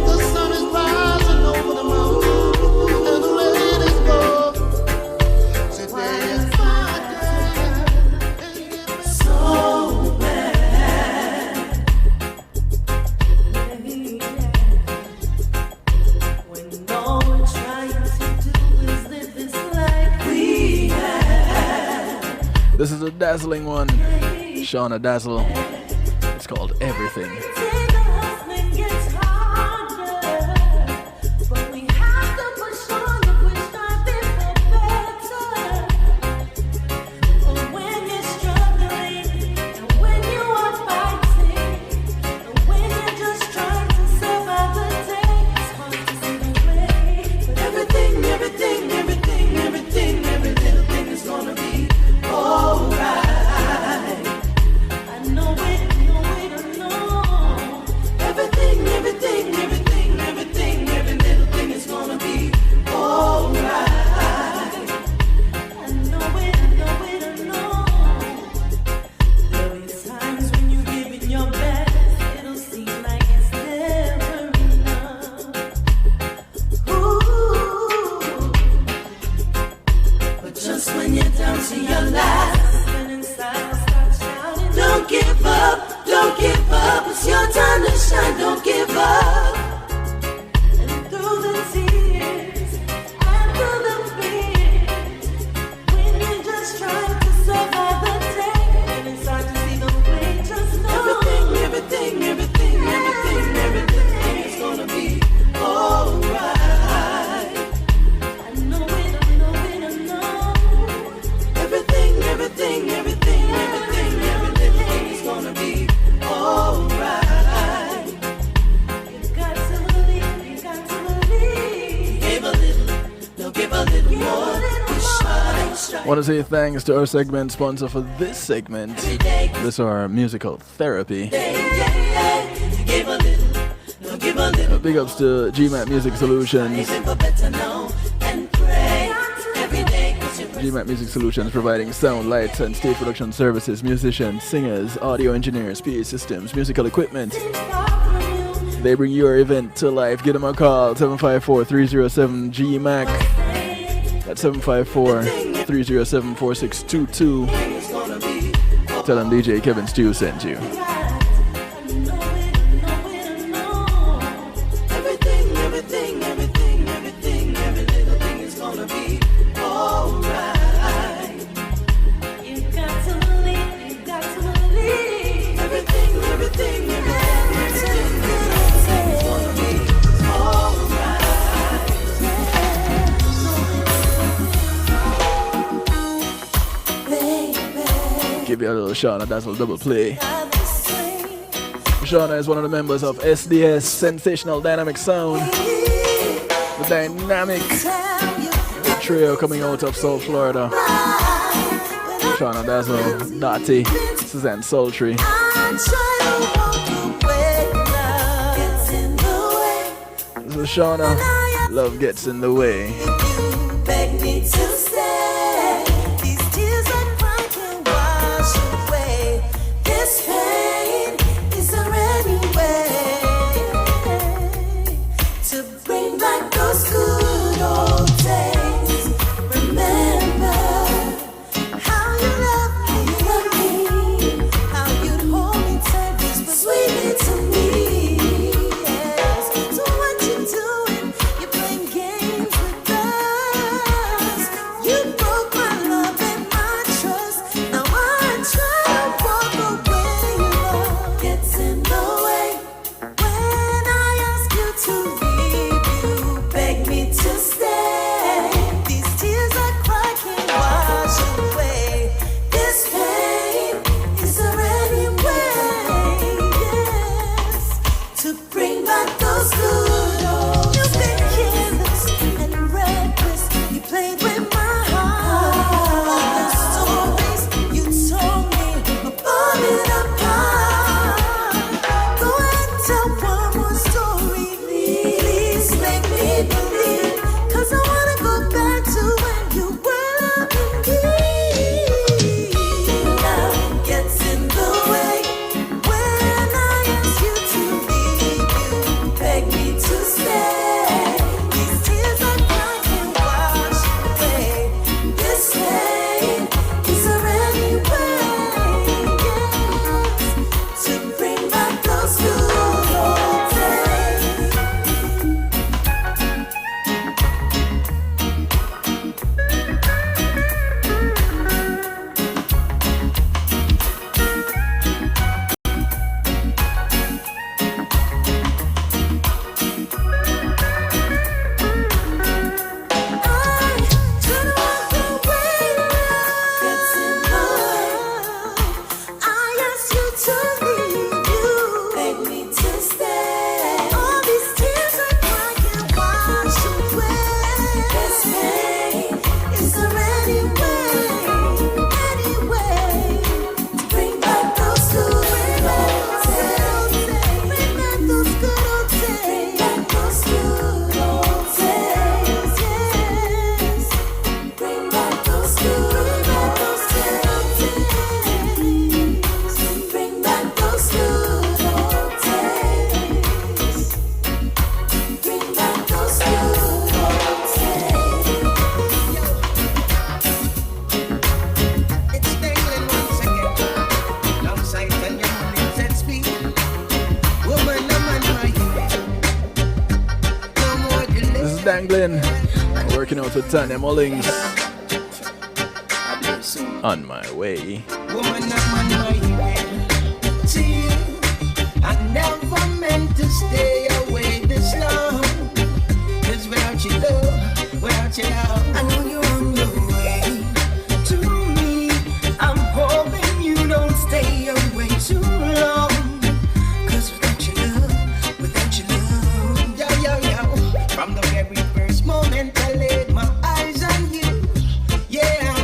the sun is rising over the mountain and the rain is gone. Today is my day. So bad. When all we're trying to do is live this life we have. This is a dazzling one. Shauna Dazzle. It's called Everything. Want to say thanks to our segment sponsor for this segment. This is our musical therapy. Big ups to GMAT Music Solutions. GMAT Music Solutions providing sound, lights, and stage production services, musicians, singers, audio engineers, PA systems, musical equipment. They bring your event to life. Give them a call, 754-307-GMAC. That's 754-307-4622. Tell them DJ Kevin Stew sent you. Give you a little Shauna Dazzle double play. Shauna is one of the members of SDS, Sensational Dynamic Sound. The dynamic trio coming out of South Florida. Shauna Dazzle, Dottie, Suzanne Sultry. This is Shauna, Love Gets in the Way. Franklin. Working out with Tanya Mullings. On my way. Woman, I'm on my way to you. I never meant to stay away this long. 'Cause without your love, I know you're on your way to me. I'm hoping you don't stay away too long. 'Cause without your love, from the very first moment I laid my eyes on you. Yeah,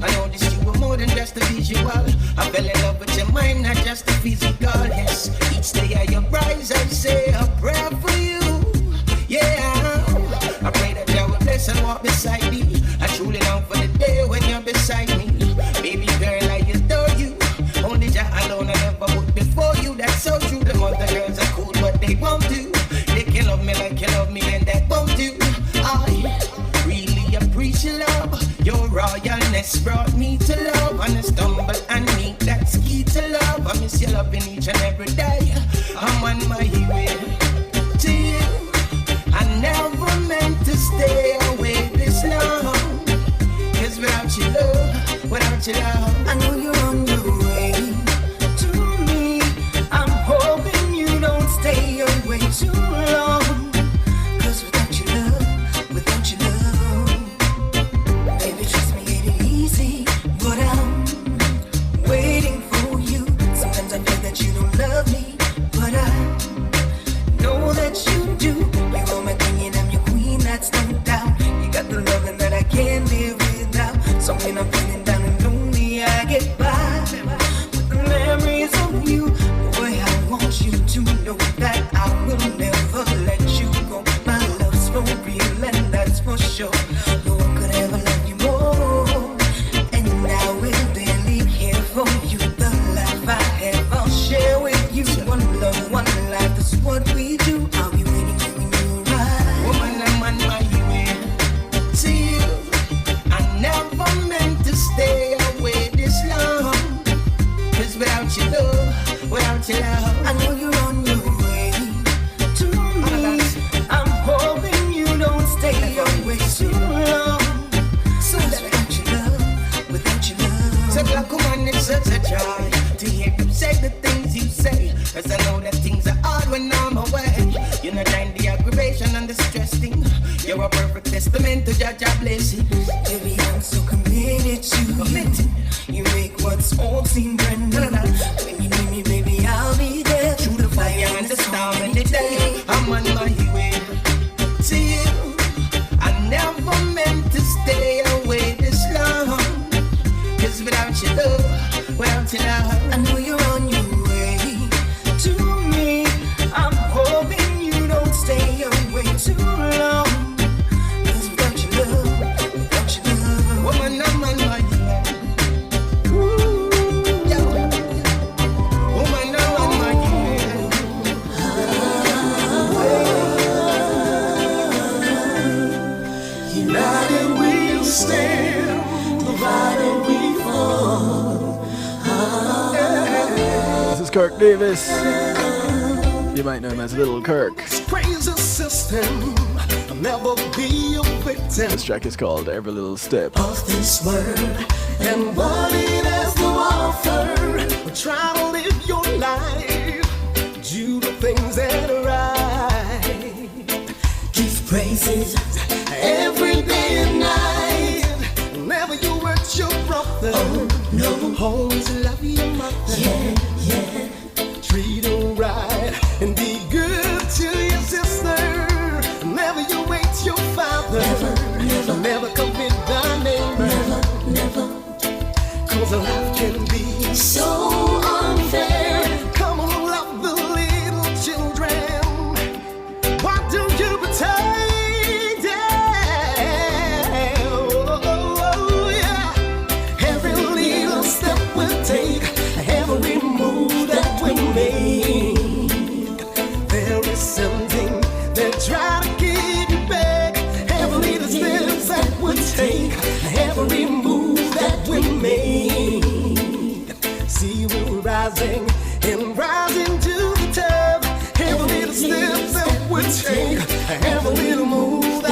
I noticed you were more than just a visual. I fell in love with your mind, not just the physical. Yes, each day I rise, I say a prayer for you. Yeah, I pray that you will bless and walk beside me. I truly long for the day when you're beside me. Baby girl, I adore you. Only Jah alone I never put before you. That's so true. The other girls are cool, but they won't do. They can love me like you love me, and that won't do. I really appreciate love. Your royalness brought me to love. And I stumble and meet that's key to love. I miss your loving each and every day. I'm on my way to you. I never meant to stay away this long. 'Cause without your love, I know you're on your way to me. I'm hoping you don't stay away too long. 'Cause without your love, baby, trust me, it ain't easy. But I'm waiting for you. Sometimes I feel that you don't love me, but I know that you do. You're my king and I'm your queen, that's no doubt. You got the loving that I can't live without. So when I'm feeling down and lonely, I get by with the memories of you. Boy, I want you to know that I will never let you go. My love's for real and that's for sure. No one could ever love you more. And I will daily care for you. The life I have, I'll share with you. One love, one life, that's what we do. I'll be waiting for you when you arrive. Woman, I'm on my way to you. I never meant to stay away this long. 'Cause without your love, I know you're on your way to me. I'm hoping you don't stay away too long. So without your love, so black woman, it's such a joy to hear you say the things you say. 'Cause I know that things are hard when I'm away. You know, mind the aggravation and the stress thing. You're a perfect testament to Jah blessing. Baby, I'm so committed to you. You make what's old seem brand new. When you need me, baby, I'll be there. Through the fire and the storm and the day, I'm on my way to you. I never meant to stay away this long. 'Cause without your love, I know you're on your way to me. I'm hoping you don't stay away too long. 'Cause without your love, woman, I'm on my way. Woman, I'm on my way. United we'll stand, divided we fall. This is Kirk Davis. You might know him as Little Kirk. Crazy system, I'll never be a victim. This track is called Every Little Step. Of this world and what it has to offer. Try to live your life, do the things that are right. Give praises every day and night. Never you hurt your brother. Oh no, always love your mother. Yeah. Treat her right and be good to your sister. Never you hate your father. Never commit thy neighbor. Never. 'Cause life can be so unfair. Come on, love the little children. Why do you pretend? Yeah. Every little step we take, every move that we make, there is something that try to keep you back. Every little steps that we take, every move that we make. See, we're rising and rising to the top. Every little step that we take, every little move that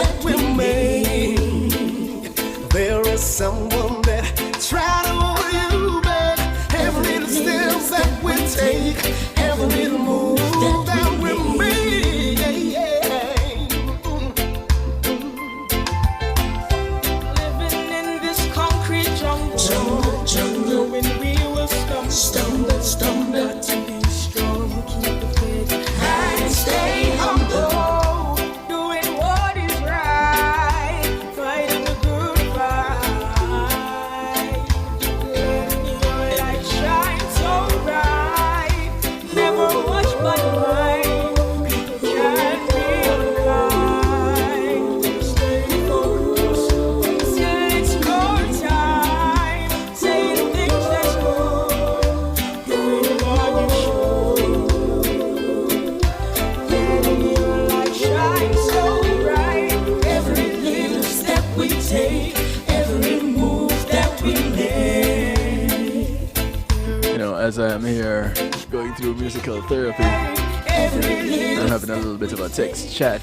through musical therapy. I'm having a little bit of a text chat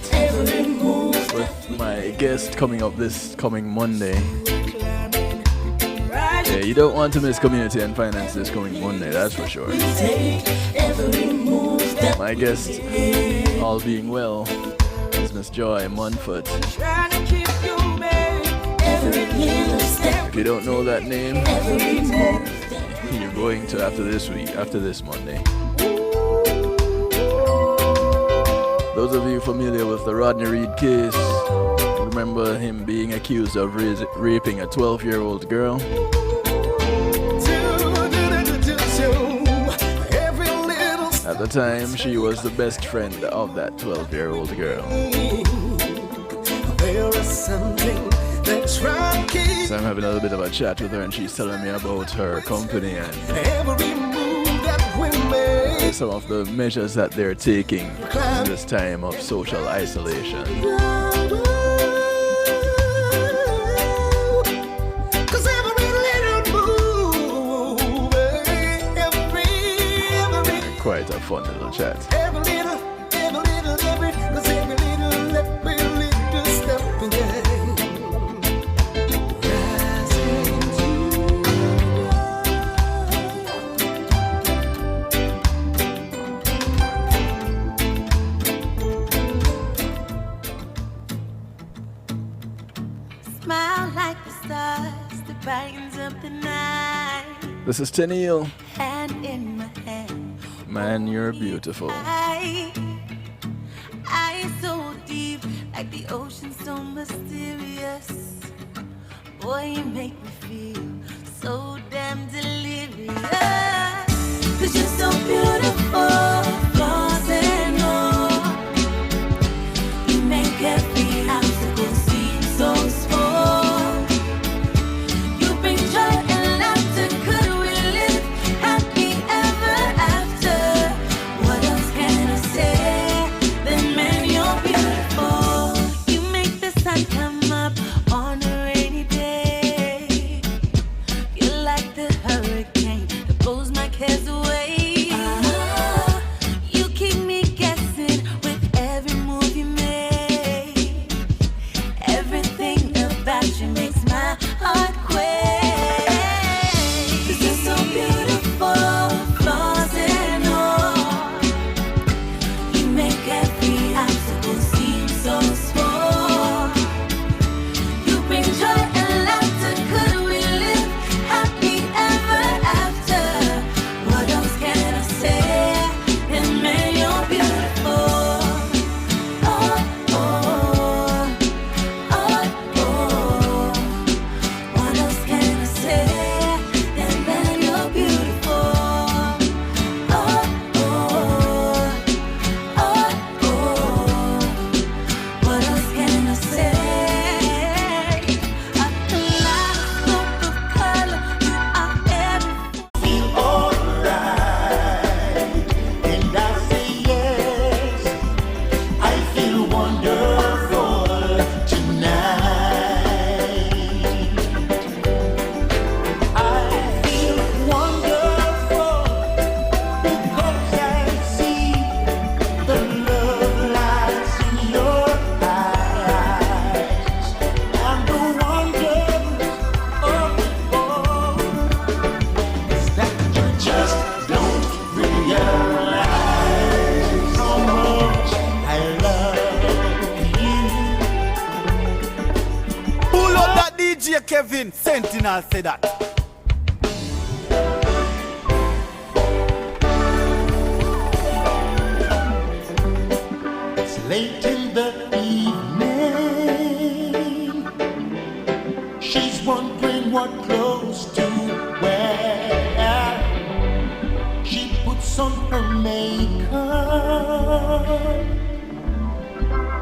with my guest coming up this coming Monday. Yeah, you don't want to miss Community and Finance this coming Monday, that's for sure. My guest, all being well, is Miss Joy Munford. If you don't know that name, you're going to after this Monday. Those of you familiar with the Rodney Reed case, remember him being accused of raping a 12-year-old girl. At the time, she was the best friend of that 12-year-old girl. So I'm having a little bit of a chat with her, and she's telling me about her company and some of the measures that they're taking in this time of social isolation. Quite a fun little chat. Smile like the stars that brightens up the night. This is Tenille. Hand in my hand. Man, you're beautiful. I so deep, like the ocean so mysterious. Boy, you make me feel so damn delirious. 'Cause you're so beautiful, flaws and all. You make every obstacle seem so small. You bring joy and laughter, could we live happy ever after? What else can I say? Then man, you're beautiful. You make the sun come up on a rainy day. You're like the hurricane that blows my cares away. You keep me guessing with every move you make. Everything about you makes my heart quake. 'Cause you're so beautiful, flaws and all. You make every obstacle seem so small. You bring joy and laughter, could we live happy ever after? What else can I say? And man, you're beautiful. Oh, oh, oh, oh. What else can I say? And man, you're beautiful. Oh, oh, oh, oh. What else can I say? A kaleidoscope of color, you are everything. And I say yes, I feel wonderful tonight. I feel wonderful because I see the love lies in your eyes. And the wonder of it all is that you just don't realize how much I love you. Pull up that DJ Kevin, Sentinel say that. It's late in the evening. She's wondering what clothes to wear. She puts on her makeup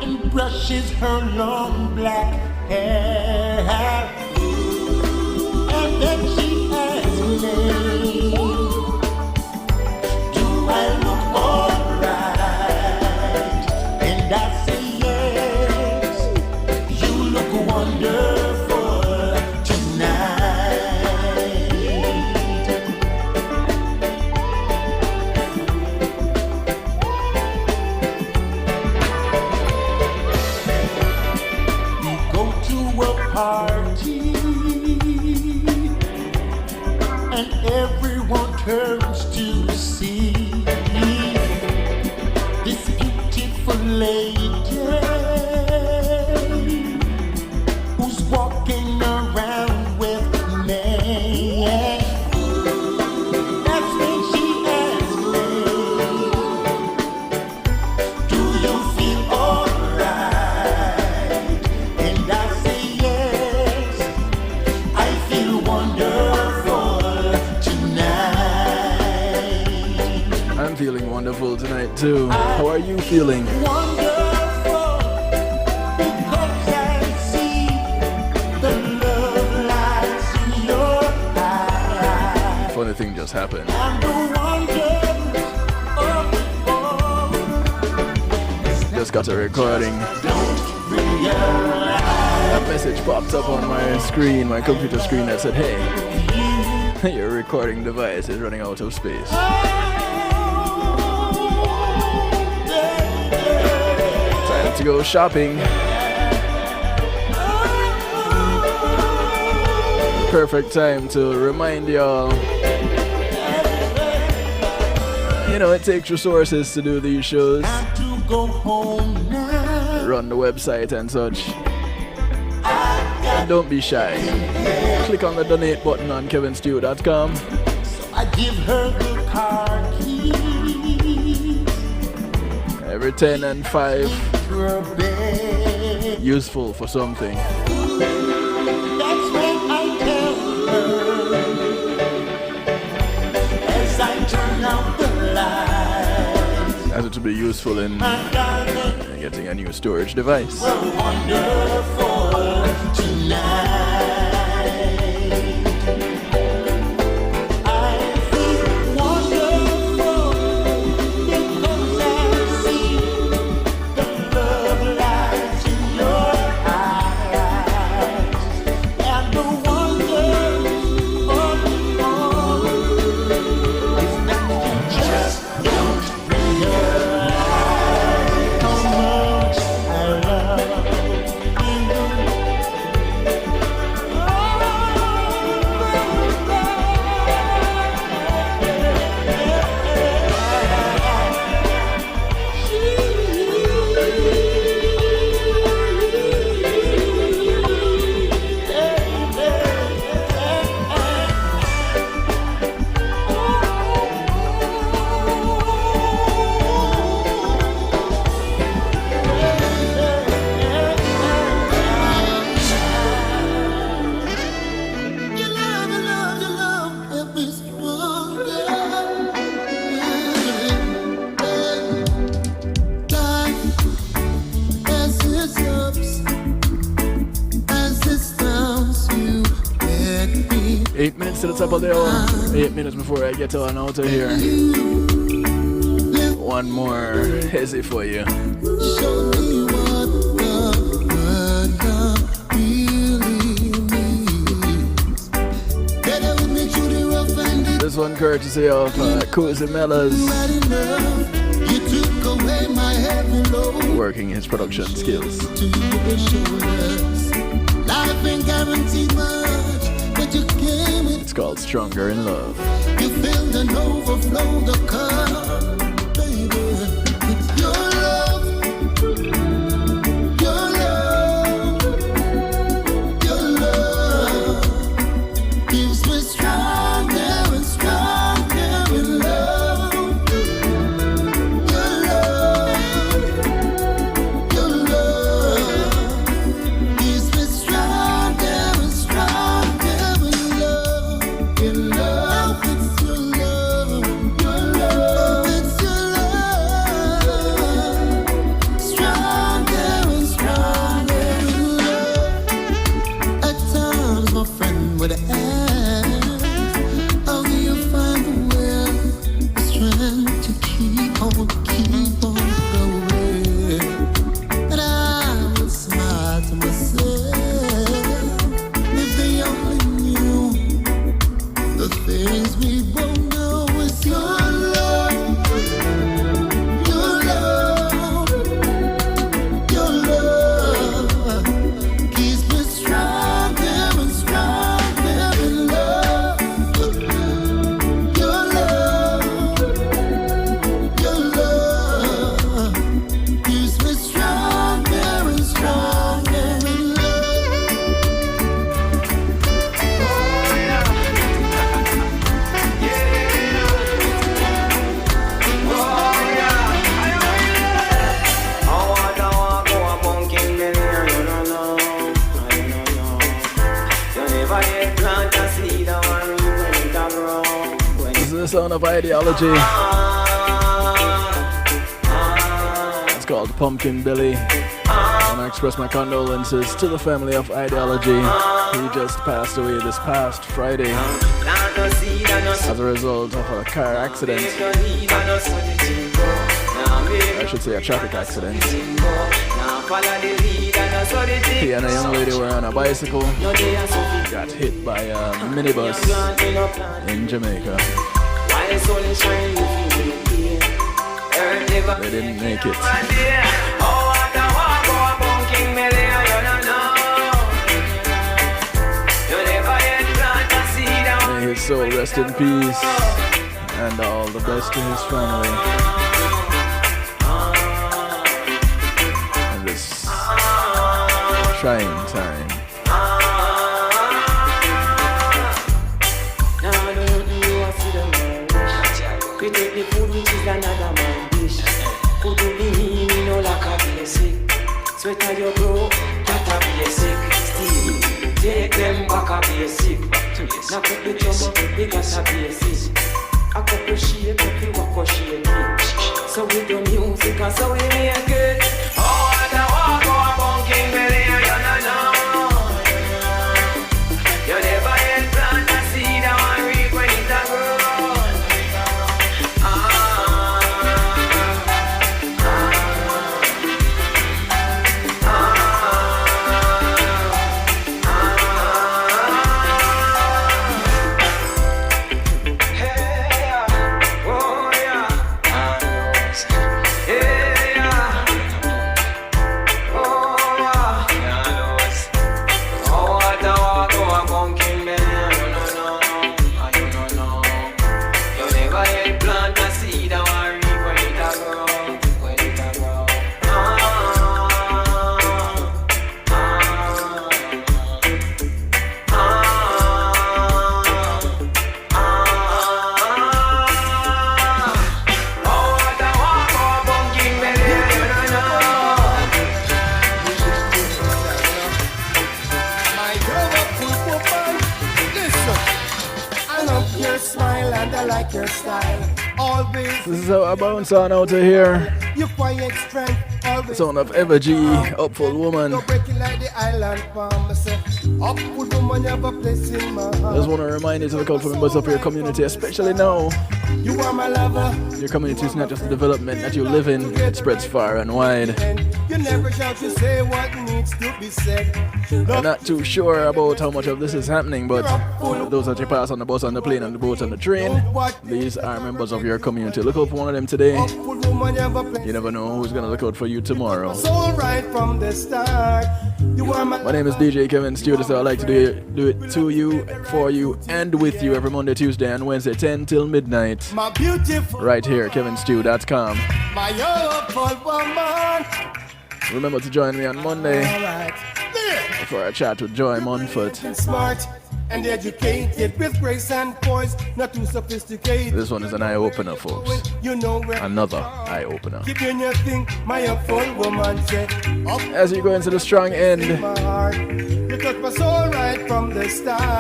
and brushes her long black hair. And then she asks me, do I look alright? And I say yes, you look wonderful tonight. lady who's walking around with me. That's when she asked me, do you feel alright? And I say yes, I feel wonderful tonight. I'm feeling wonderful tonight too. How are you feeling? Wonderful because I see the love lights in your eyes. Funny thing just happened. And the wonders Just got a recording. A message popped up on my screen, my computer screen, that said, hey, your recording device is running out of space. Time to go shopping. Perfect time to remind y'all. You know, it takes resources to do these shows. to go home now. Run the website and such. And don't be shy. Click on the donate button on kevinstew.com. I give her the car keys. Every 10 and 5 useful for something. That's when I tell her as I turn out the lights. As it to be useful in getting a new storage device. Wonderful tonight. I feel wonderful because I see the love lights in your eyes and the wonders is that you just don't realize how much I love you. Eight minutes to the top of the hour. 8 minutes before I get on out of here. One more hezzy for you. Show me what the word love really means. Better with me through the rough and the This one courtesy of Cozy Mellors, mighty love. You took away my heavy load working his production skills. to your shoulders. Life ain't guaranteed much, but you came with It's called Stronger in Love. you filled and overflow the cup, baby. It's your love, your love, your love gives me stronger and stronger in love. Your love gives me stronger and stronger in love. In love, it's your love, your love. It's of Ideology. It's called Pumpkin Billy. I want to express my condolences to the family of Ideology. He just passed away this past Friday as a result of a car accident. I should say a traffic accident. He and a young lady were on a bicycle, got hit by a minibus in Jamaica. They didn't make it. May his soul rest in peace, and all the best to his family. In this trying time. We take the food which is another man dish. Could you be me no like a basic? Sweater you grow, that a basic. Still, take them back a basic. Now put the trouble, they got a basic. A couple shape, if you walk a shape. So we do music and so we make it. Oh, what a walk, oh, a bunking belly, you don't know. You never yet plant a seed and reap when it's a grow. This is how I bounce on out of here. The sound of Ever G, Upful Woman. Just want to remind you to look out for members of your community, especially now. Your community is not just a development that you live in, it spreads far and wide. I'm not too sure about how much of this is happening, but those that you pass on the bus, on the plane, on the boat, on the train, these are members of your community. Look out for one of them today. You never know who's gonna look out for you tomorrow. My name is DJ Kevin Stewart, so I like to do it to you, for you, and with you every Monday, Tuesday, and Wednesday, 10 till midnight. Right here, kevinstew.com. Remember to join me on Monday for a chat with Joy Monfort. And educated with grace and poise, not too sophisticated. This one is an eye-opener, folks. Another eye-opener. As you go into the strong end,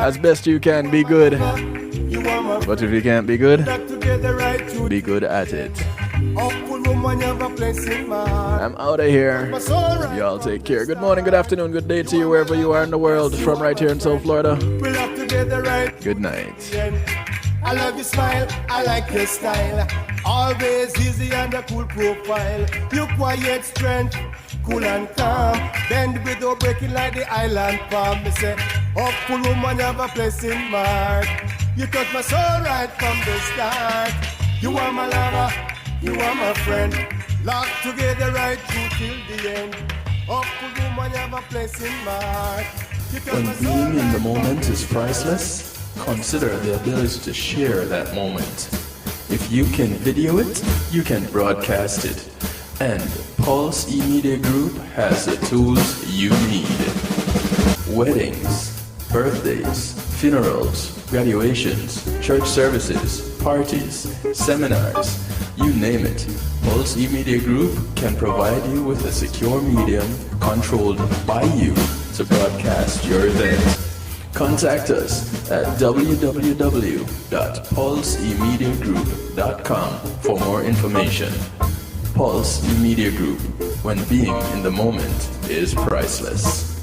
as best you can, be good. But if you can't be good, be good at it. I'm out of here. Y'all take care. Good morning, good afternoon, good day to you wherever you are in the world. From right here in South Florida. Good night. I love your smile, I like your style. Always easy and a cool profile. Your quiet strength, cool and calm. Bend without breaking like the island palm. Me say, hopeful woman have a blessing mark. You touch my soul right from the start. You are my lover, you are my friend. Locked together right through till the end. Hopeful woman have a blessing mark. When being in the moment is priceless, consider the ability to share that moment. If you can video it, you can broadcast it. And Pulse E-Media Group has the tools you need. Weddings, birthdays, funerals, graduations, church services, parties, seminars, you name it. Pulse E-Media Group can provide you with a secure medium controlled by you to broadcast your event. Contact us at www.pulsemediagroup.com for more information. Pulse Media Group, when being in the moment is priceless.